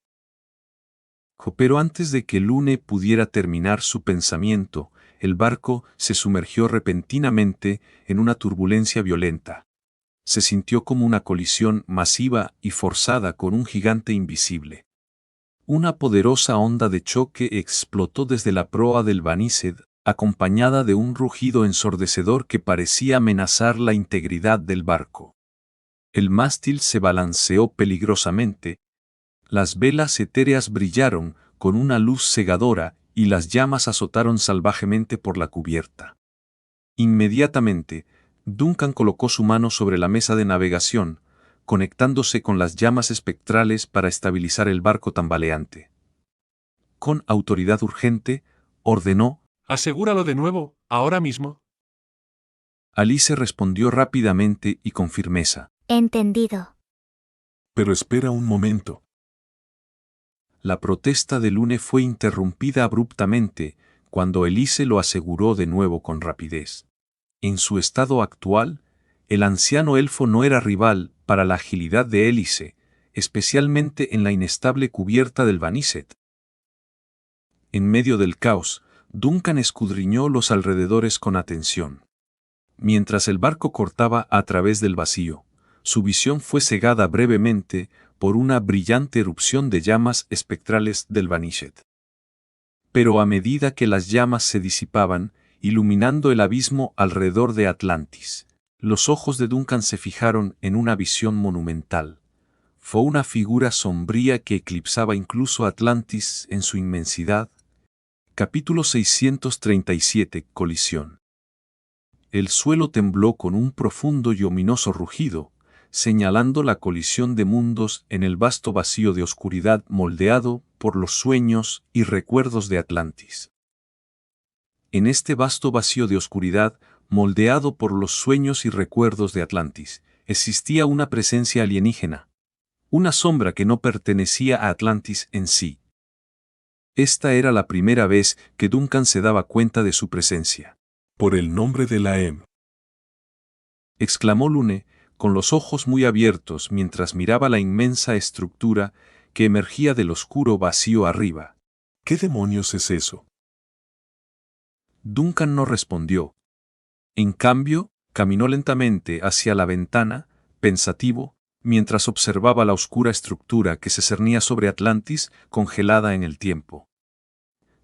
Pero antes de que Lune pudiera terminar su pensamiento, el barco se sumergió repentinamente en una turbulencia violenta. Se sintió como una colisión masiva y forzada con un gigante invisible. Una poderosa onda de choque explotó desde la proa del Banised, acompañada de un rugido ensordecedor que parecía amenazar la integridad del barco. El mástil se balanceó peligrosamente, las velas etéreas brillaron con una luz cegadora y las llamas azotaron salvajemente por la cubierta. Inmediatamente, Duncan colocó su mano sobre la mesa de navegación, conectándose con las llamas espectrales para estabilizar el barco tambaleante. Con autoridad urgente, ordenó: Asegúralo de nuevo, ahora mismo. Alice respondió rápidamente y con firmeza. Entendido. Pero espera un momento. La protesta de Lune fue interrumpida abruptamente cuando Alice lo aseguró de nuevo con rapidez. En su estado actual, el anciano elfo no era rival para la agilidad de Alice, especialmente en la inestable cubierta del Banised. En medio del caos, Duncan escudriñó los alrededores con atención. Mientras el barco cortaba a través del vacío, su visión fue cegada brevemente por una brillante erupción de llamas espectrales del Banised. Pero a medida que las llamas se disipaban, iluminando el abismo alrededor de Atlantis, los ojos de Duncan se fijaron en una visión monumental. Fue una figura sombría que eclipsaba incluso Atlantis en su inmensidad. Capítulo 637. Colisión. El suelo tembló con un profundo y ominoso rugido, señalando la colisión de mundos en el vasto vacío de oscuridad moldeado por los sueños y recuerdos de Atlantis. En este vasto vacío de oscuridad, moldeado por los sueños y recuerdos de Atlantis, existía una presencia alienígena, una sombra que no pertenecía a Atlantis en sí. Esta era la primera vez que Duncan se daba cuenta de su presencia. Por el nombre de la Em, exclamó Lune, con los ojos muy abiertos mientras miraba la inmensa estructura que emergía del oscuro vacío arriba. ¿Qué demonios es eso? Duncan no respondió. En cambio, caminó lentamente hacia la ventana, pensativo, mientras observaba la oscura estructura que se cernía sobre Atlantis, congelada en el tiempo.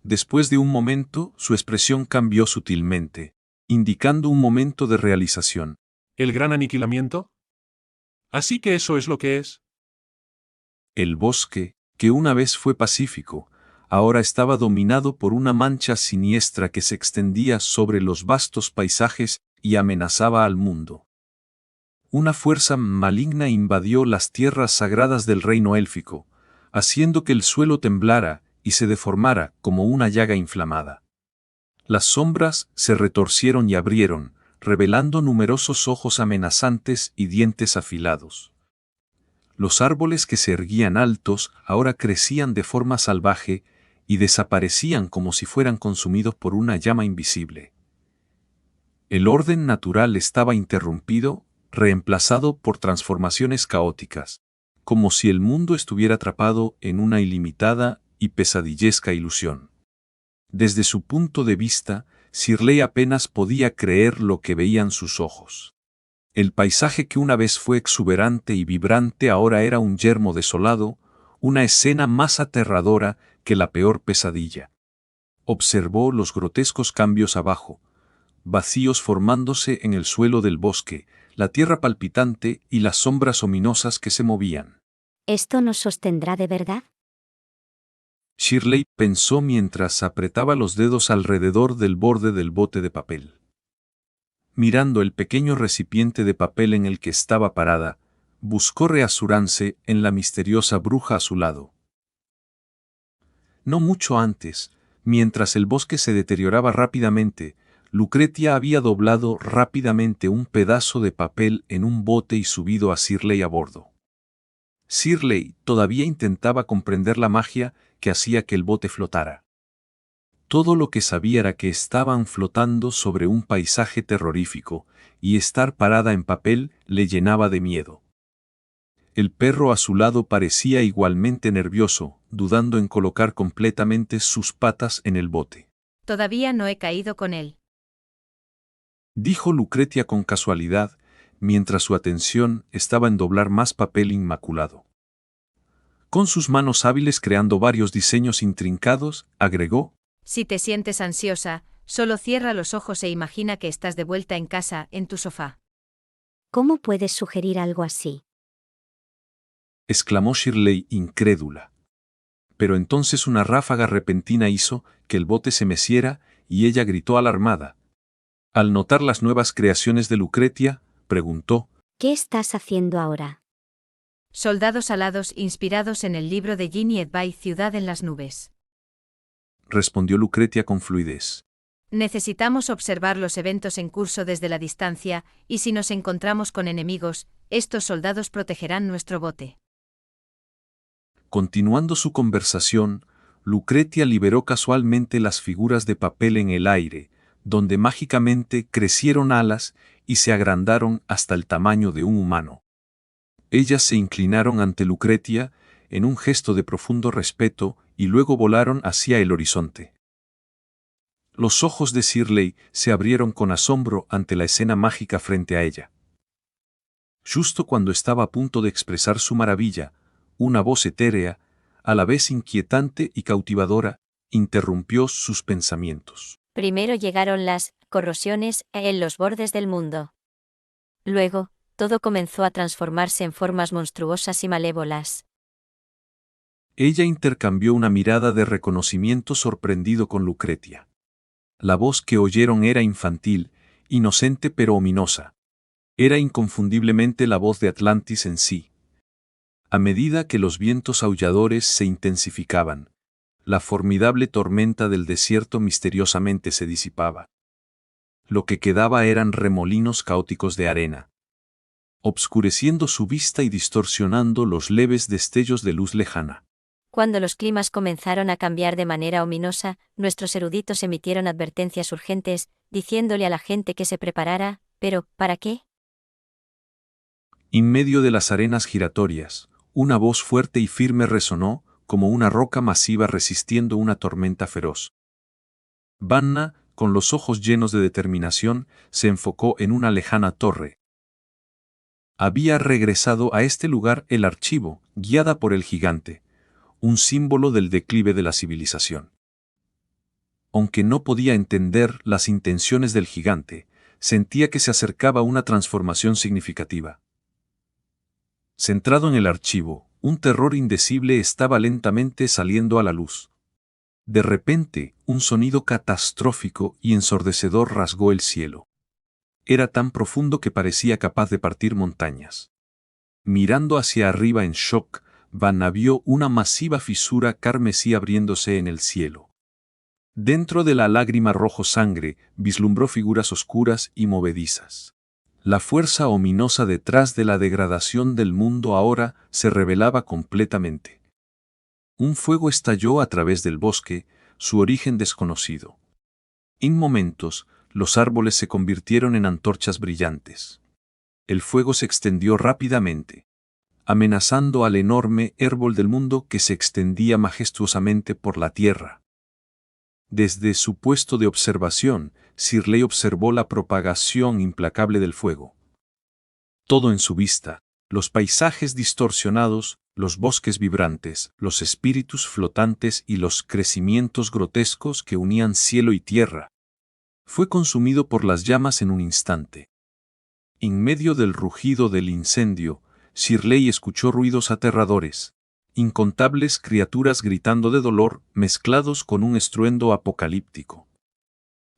Después de un momento, su expresión cambió sutilmente, indicando un momento de realización. ¿El gran aniquilamiento? ¿Así que eso es lo que es? El bosque, que una vez fue pacífico, ahora estaba dominado por una mancha siniestra que se extendía sobre los vastos paisajes y amenazaba al mundo. Una fuerza maligna invadió las tierras sagradas del reino élfico, haciendo que el suelo temblara y se deformara como una llaga inflamada. Las sombras se retorcieron y abrieron, revelando numerosos ojos amenazantes y dientes afilados. Los árboles que se erguían altos ahora crecían de forma salvaje y desaparecían como si fueran consumidos por una llama invisible. El orden natural estaba interrumpido, reemplazado por transformaciones caóticas, como si el mundo estuviera atrapado en una ilimitada y pesadillesca ilusión. Desde su punto de vista, Shirley apenas podía creer lo que veían sus ojos. El paisaje que una vez fue exuberante y vibrante ahora era un yermo desolado, una escena más aterradora que la peor pesadilla. Observó los grotescos cambios abajo, vacíos formándose en el suelo del bosque, la tierra palpitante y las sombras ominosas que se movían. ¿Esto nos sostendrá de verdad? Shirley pensó mientras apretaba los dedos alrededor del borde del bote de papel. Mirando el pequeño recipiente de papel en el que estaba parada, buscó reassurance en la misteriosa bruja a su lado. No mucho antes, mientras el bosque se deterioraba rápidamente, Lucretia había doblado rápidamente un pedazo de papel en un bote y subido a Shirley a bordo. Shirley todavía intentaba comprender la magia que hacía que el bote flotara. Todo lo que sabía era que estaban flotando sobre un paisaje terrorífico, y estar parada en papel le llenaba de miedo. El perro a su lado parecía igualmente nervioso, dudando en colocar completamente sus patas en el bote. Todavía no he caído con él, Dijo Lucretia con casualidad, mientras su atención estaba en doblar más papel inmaculado. Con sus manos hábiles creando varios diseños intrincados, agregó: Si te sientes ansiosa, solo cierra los ojos e imagina que estás de vuelta en casa, en tu sofá. ¿Cómo puedes sugerir algo así? exclamó Shirley incrédula. Pero entonces una ráfaga repentina hizo que el bote se meciera y ella gritó alarmada. Al notar las nuevas creaciones de Lucretia, preguntó: ¿Qué estás haciendo ahora? Soldados alados inspirados en el libro de Ginny Edby Ciudad en las nubes. respondió Lucretia con fluidez. Necesitamos observar los eventos en curso desde la distancia, y si nos encontramos con enemigos, estos soldados protegerán nuestro bote. Continuando su conversación, Lucretia liberó casualmente las figuras de papel en el aire, donde mágicamente crecieron alas y se agrandaron hasta el tamaño de un humano. Ellas se inclinaron ante Lucretia en un gesto de profundo respeto y luego volaron hacia el horizonte. Los ojos de Shirley se abrieron con asombro ante la escena mágica frente a ella. Justo cuando estaba a punto de expresar su maravilla, una voz etérea, a la vez inquietante y cautivadora, interrumpió sus pensamientos. Primero llegaron las corrosiones en los bordes del mundo. Luego, todo comenzó a transformarse en formas monstruosas y malévolas. Ella intercambió una mirada de reconocimiento sorprendido con Lucretia. La voz que oyeron era infantil, inocente pero ominosa. Era inconfundiblemente la voz de Atlantis en sí. A medida que los vientos aulladores se intensificaban, la formidable tormenta del desierto misteriosamente se disipaba. Lo que quedaba eran remolinos caóticos de arena, obscureciendo su vista y distorsionando los leves destellos de luz lejana. Cuando los climas comenzaron a cambiar de manera ominosa, nuestros eruditos emitieron advertencias urgentes, diciéndole a la gente que se preparara, pero ¿para qué? En medio de las arenas giratorias, una voz fuerte y firme resonó, como una roca masiva resistiendo una tormenta feroz. Vanna, con los ojos llenos de determinación, se enfocó en una lejana torre. Había regresado a este lugar el archivo, guiada por el gigante, un símbolo del declive de la civilización. Aunque no podía entender las intenciones del gigante, sentía que se acercaba una transformación significativa. Centrado en el archivo, un terror indecible estaba lentamente saliendo a la luz. De repente, un sonido catastrófico y ensordecedor rasgó el cielo. Era tan profundo que parecía capaz de partir montañas. Mirando hacia arriba en shock, Vanna vio una masiva fisura carmesí abriéndose en el cielo. Dentro de la lágrima rojo sangre, vislumbró figuras oscuras y movedizas. La fuerza ominosa detrás de la degradación del mundo ahora se revelaba completamente. Un fuego estalló a través del bosque, su origen desconocido. En momentos, los árboles se convirtieron en antorchas brillantes. El fuego se extendió rápidamente, amenazando al enorme árbol del mundo que se extendía majestuosamente por la tierra. Desde su puesto de observación, Shirley observó la propagación implacable del fuego. Todo en su vista, los paisajes distorsionados, los bosques vibrantes, los espíritus flotantes y los crecimientos grotescos que unían cielo y tierra. Fue consumido por las llamas en un instante. En medio del rugido del incendio, Shirley escuchó ruidos aterradores, incontables criaturas gritando de dolor mezclados con un estruendo apocalíptico.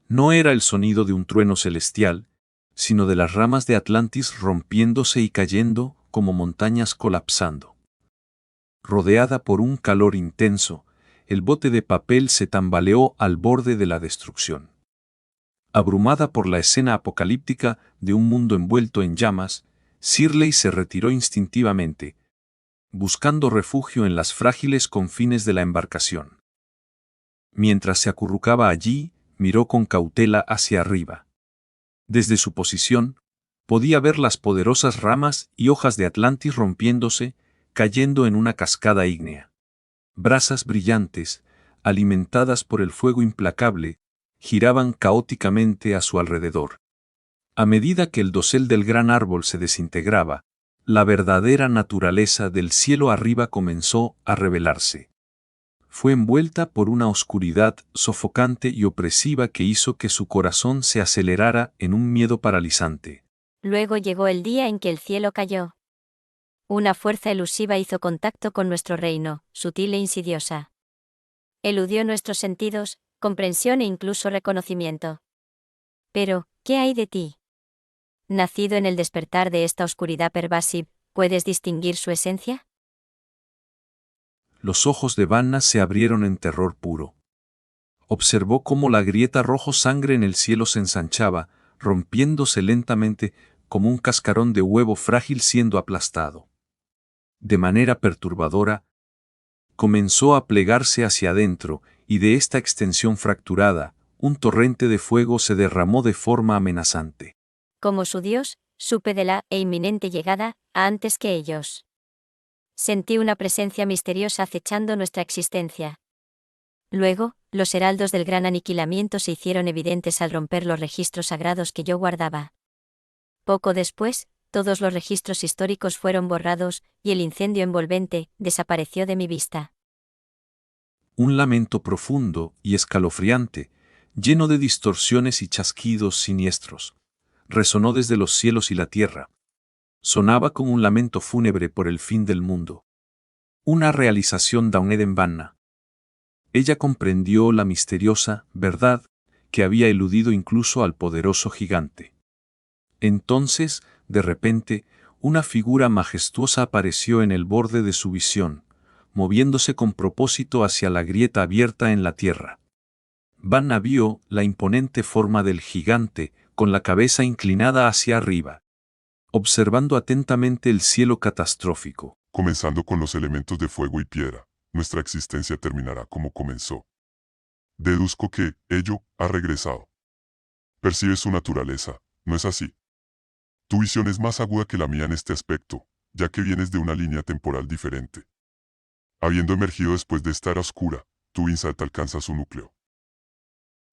No era el sonido de un trueno celestial, sino de las ramas de Atlantis rompiéndose y cayendo como montañas colapsando. Rodeada por un calor intenso, el bote de papel se tambaleó al borde de la destrucción. Abrumada por la escena apocalíptica de un mundo envuelto en llamas, Shirley se retiró instintivamente, buscando refugio en las frágiles confines de la embarcación. Mientras se acurrucaba allí, miró con cautela hacia arriba. Desde su posición, podía ver las poderosas ramas y hojas de Atlantis rompiéndose, cayendo en una cascada ígnea. Brasas brillantes, alimentadas por el fuego implacable, giraban caóticamente a su alrededor. A medida que el dosel del gran árbol se desintegraba, la verdadera naturaleza del cielo arriba comenzó a revelarse. Fue envuelta por una oscuridad sofocante y opresiva que hizo que su corazón se acelerara en un miedo paralizante. Luego llegó el día en que el cielo cayó. Una fuerza elusiva hizo contacto con nuestro reino, sutil e insidiosa. Eludió nuestros sentidos, comprensión e incluso reconocimiento. Pero, ¿qué hay de ti? Nacido en el despertar de esta oscuridad pervasiva, ¿puedes distinguir su esencia? Los ojos de Vanna se abrieron en terror puro. Observó cómo la grieta rojo sangre en el cielo se ensanchaba, rompiéndose lentamente como un cascarón de huevo frágil siendo aplastado. De manera perturbadora, comenzó a plegarse hacia adentro, y de esta extensión fracturada, un torrente de fuego se derramó de forma amenazante. Como su Dios, supe de la inminente llegada, antes que ellos. Sentí una presencia misteriosa acechando nuestra existencia. Luego, los heraldos del gran aniquilamiento se hicieron evidentes al romper los registros sagrados que yo guardaba. Poco después, todos los registros históricos fueron borrados, y el incendio envolvente desapareció de mi vista. Un lamento profundo y escalofriante, lleno de distorsiones y chasquidos siniestros, resonó desde los cielos y la tierra. Sonaba como un lamento fúnebre por el fin del mundo. Una realización dauned en Vanna. Ella comprendió la misteriosa verdad que había eludido incluso al poderoso gigante. Entonces, de repente, una figura majestuosa apareció en el borde de su visión, moviéndose con propósito hacia la grieta abierta en la tierra. Vanna vio la imponente forma del gigante, con la cabeza inclinada hacia arriba, observando atentamente el cielo catastrófico. Comenzando con los elementos de fuego y piedra, nuestra existencia terminará como comenzó. Deduzco que ello ha regresado. Percibes su naturaleza, ¿no es así? Tu visión es más aguda que la mía en este aspecto, ya que vienes de una línea temporal diferente. Habiendo emergido después de esta era oscura, tu insight alcanza su núcleo.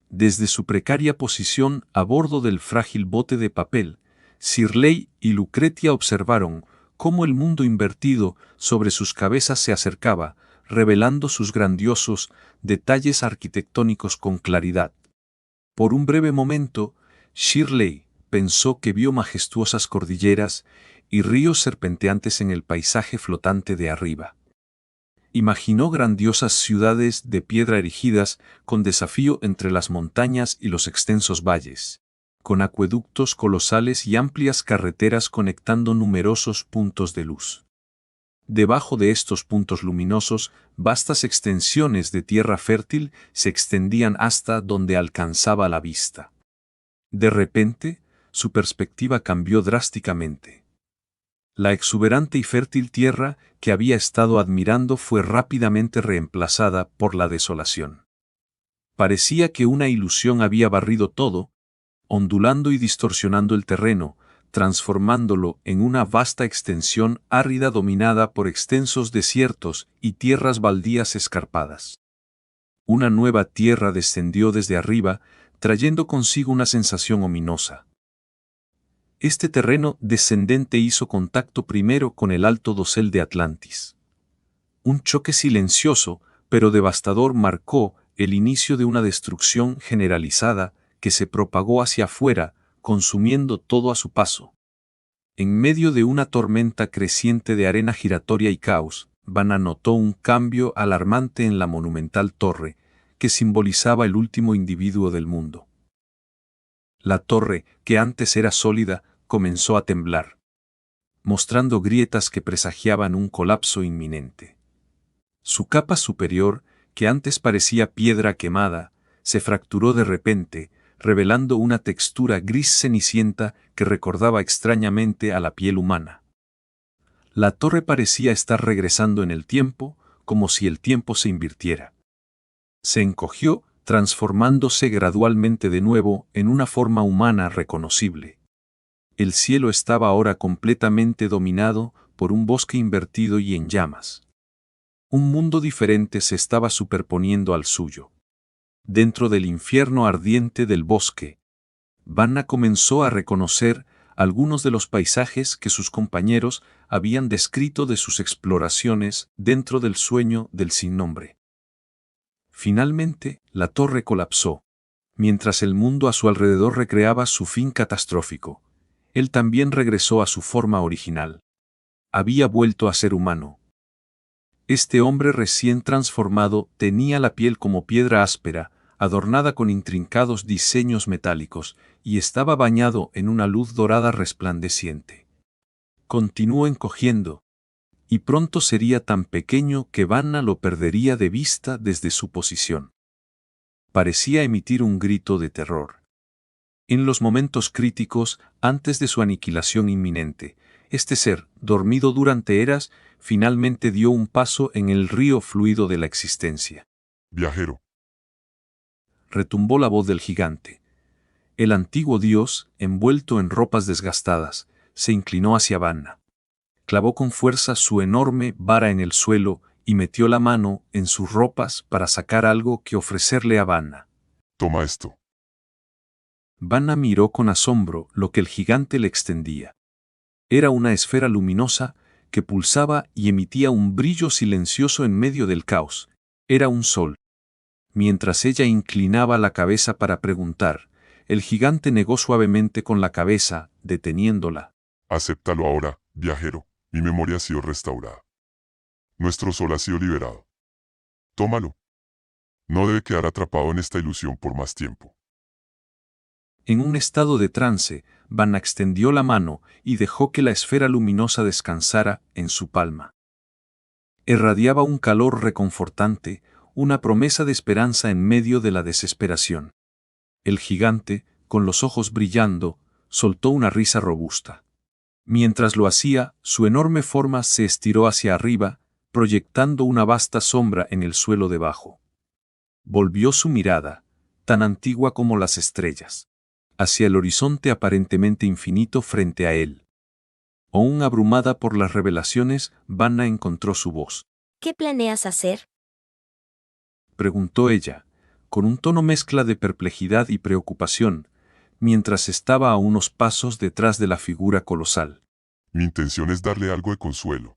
Desde su precaria posición a bordo del frágil bote de papel, Shirley y Lucretia observaron cómo el mundo invertido sobre sus cabezas se acercaba, revelando sus grandiosos detalles arquitectónicos con claridad. Por un breve momento, Shirley pensó que vio majestuosas cordilleras y ríos serpenteantes en el paisaje flotante de arriba. Imaginó grandiosas ciudades de piedra erigidas con desafío entre las montañas y los extensos valles, con acueductos colosales y amplias carreteras conectando numerosos puntos de luz. Debajo de estos puntos luminosos, vastas extensiones de tierra fértil se extendían hasta donde alcanzaba la vista. De repente, su perspectiva cambió drásticamente. La exuberante y fértil tierra que había estado admirando fue rápidamente reemplazada por la desolación. Parecía que una ilusión había barrido todo, ondulando y distorsionando el terreno, transformándolo en una vasta extensión árida dominada por extensos desiertos y tierras baldías escarpadas. Una nueva tierra descendió desde arriba, trayendo consigo una sensación ominosa. Este terreno descendente hizo contacto primero con el alto dosel de Atlantis. Un choque silencioso, pero devastador marcó el inicio de una destrucción generalizada que se propagó hacia afuera, consumiendo todo a su paso. En medio de una tormenta creciente de arena giratoria y caos, Vanna notó un cambio alarmante en la monumental torre, que simbolizaba el último individuo del mundo. La torre, que antes era sólida, comenzó a temblar, mostrando grietas que presagiaban un colapso inminente. Su capa superior, que antes parecía piedra quemada, se fracturó de repente, revelando una textura gris cenicienta que recordaba extrañamente a la piel humana. La torre parecía estar regresando en el tiempo, como si el tiempo se invirtiera. Se encogió, transformándose gradualmente de nuevo en una forma humana reconocible. El cielo estaba ahora completamente dominado por un bosque invertido y en llamas. Un mundo diferente se estaba superponiendo al suyo. Dentro del infierno ardiente del bosque, Vanna comenzó a reconocer algunos de los paisajes que sus compañeros habían descrito de sus exploraciones dentro del sueño del sin nombre. Finalmente, la torre colapsó. Mientras el mundo a su alrededor recreaba su fin catastrófico, él también regresó a su forma original. Había vuelto a ser humano. Este hombre recién transformado tenía la piel como piedra áspera, adornada con intrincados diseños metálicos, y estaba bañado en una luz dorada resplandeciente. Continuó encogiendo, y pronto sería tan pequeño que Vanna lo perdería de vista desde su posición. Parecía emitir un grito de terror. En los momentos críticos, antes de su aniquilación inminente, este ser, dormido durante eras, finalmente dio un paso en el río fluido de la existencia. Viajero. Retumbó la voz del gigante. El antiguo dios, envuelto en ropas desgastadas, se inclinó hacia Vanna. Clavó con fuerza su enorme vara en el suelo y metió la mano en sus ropas para sacar algo que ofrecerle a Vanna. Toma esto. Vanna miró con asombro lo que el gigante le extendía. Era una esfera luminosa que pulsaba y emitía un brillo silencioso en medio del caos. Era un sol. Mientras ella inclinaba la cabeza para preguntar, el gigante negó suavemente con la cabeza, deteniéndola. Acéptalo ahora, viajero. Mi memoria ha sido restaurada. Nuestro sol ha sido liberado. Tómalo. No debe quedar atrapado en esta ilusión por más tiempo. En un estado de trance, Vanna extendió la mano y dejó que la esfera luminosa descansara en su palma. Irradiaba un calor reconfortante, una promesa de esperanza en medio de la desesperación. El gigante, con los ojos brillando, soltó una risa robusta. Mientras lo hacía, su enorme forma se estiró hacia arriba, proyectando una vasta sombra en el suelo debajo. Volvió su mirada, tan antigua como las estrellas, hacia el horizonte aparentemente infinito frente a él. Aún abrumada por las revelaciones, Vanna encontró su voz. ¿Qué planeas hacer? Preguntó ella, con un tono mezcla de perplejidad y preocupación, mientras estaba a unos pasos detrás de la figura colosal. Mi intención es darle algo de consuelo.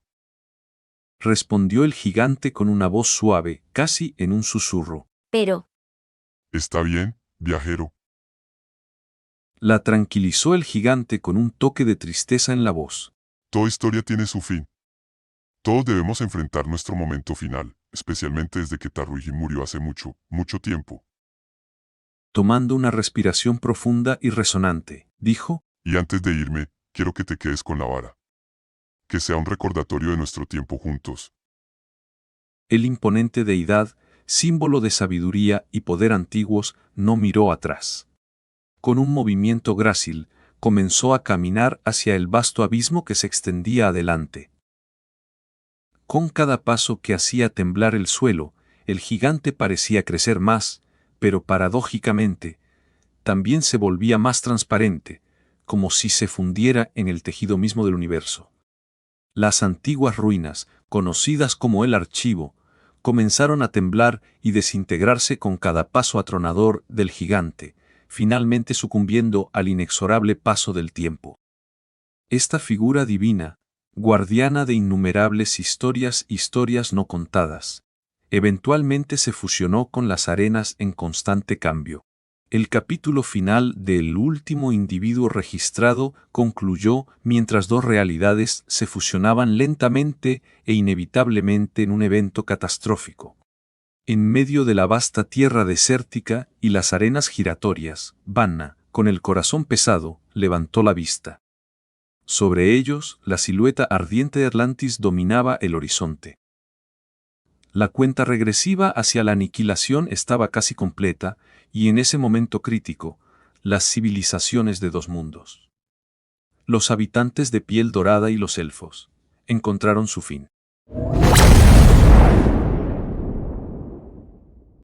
Respondió el gigante con una voz suave, casi en un susurro. Pero, ¿Está bien, viajero? La tranquilizó el gigante con un toque de tristeza en la voz. Toda historia tiene su fin. Todos debemos enfrentar nuestro momento final, especialmente desde que Taruigi murió hace mucho, mucho tiempo. Tomando una respiración profunda y resonante, dijo, Y antes de irme, quiero que te quedes con la vara. Que sea un recordatorio de nuestro tiempo juntos. el imponente deidad, símbolo de sabiduría y poder antiguos, no miró atrás. Con un movimiento grácil, comenzó a caminar hacia el vasto abismo que se extendía adelante. Con cada paso que hacía temblar el suelo, el gigante parecía crecer más, pero paradójicamente, también se volvía más transparente, como si se fundiera en el tejido mismo del universo. Las antiguas ruinas, conocidas como el Archivo, comenzaron a temblar y desintegrarse con cada paso atronador del gigante, finalmente sucumbiendo al inexorable paso del tiempo. Esta figura divina, guardiana de innumerables historias no contadas, eventualmente se fusionó con las arenas en constante cambio. El capítulo final del último individuo registrado concluyó mientras dos realidades se fusionaban lentamente e inevitablemente en un evento catastrófico. En medio de la vasta tierra desértica y las arenas giratorias, Vanna, con el corazón pesado, levantó la vista. Sobre ellos, la silueta ardiente de Atlantis dominaba el horizonte. La cuenta regresiva hacia la aniquilación estaba casi completa, y en ese momento crítico, las civilizaciones de dos mundos, los habitantes de piel dorada y los elfos, encontraron su fin.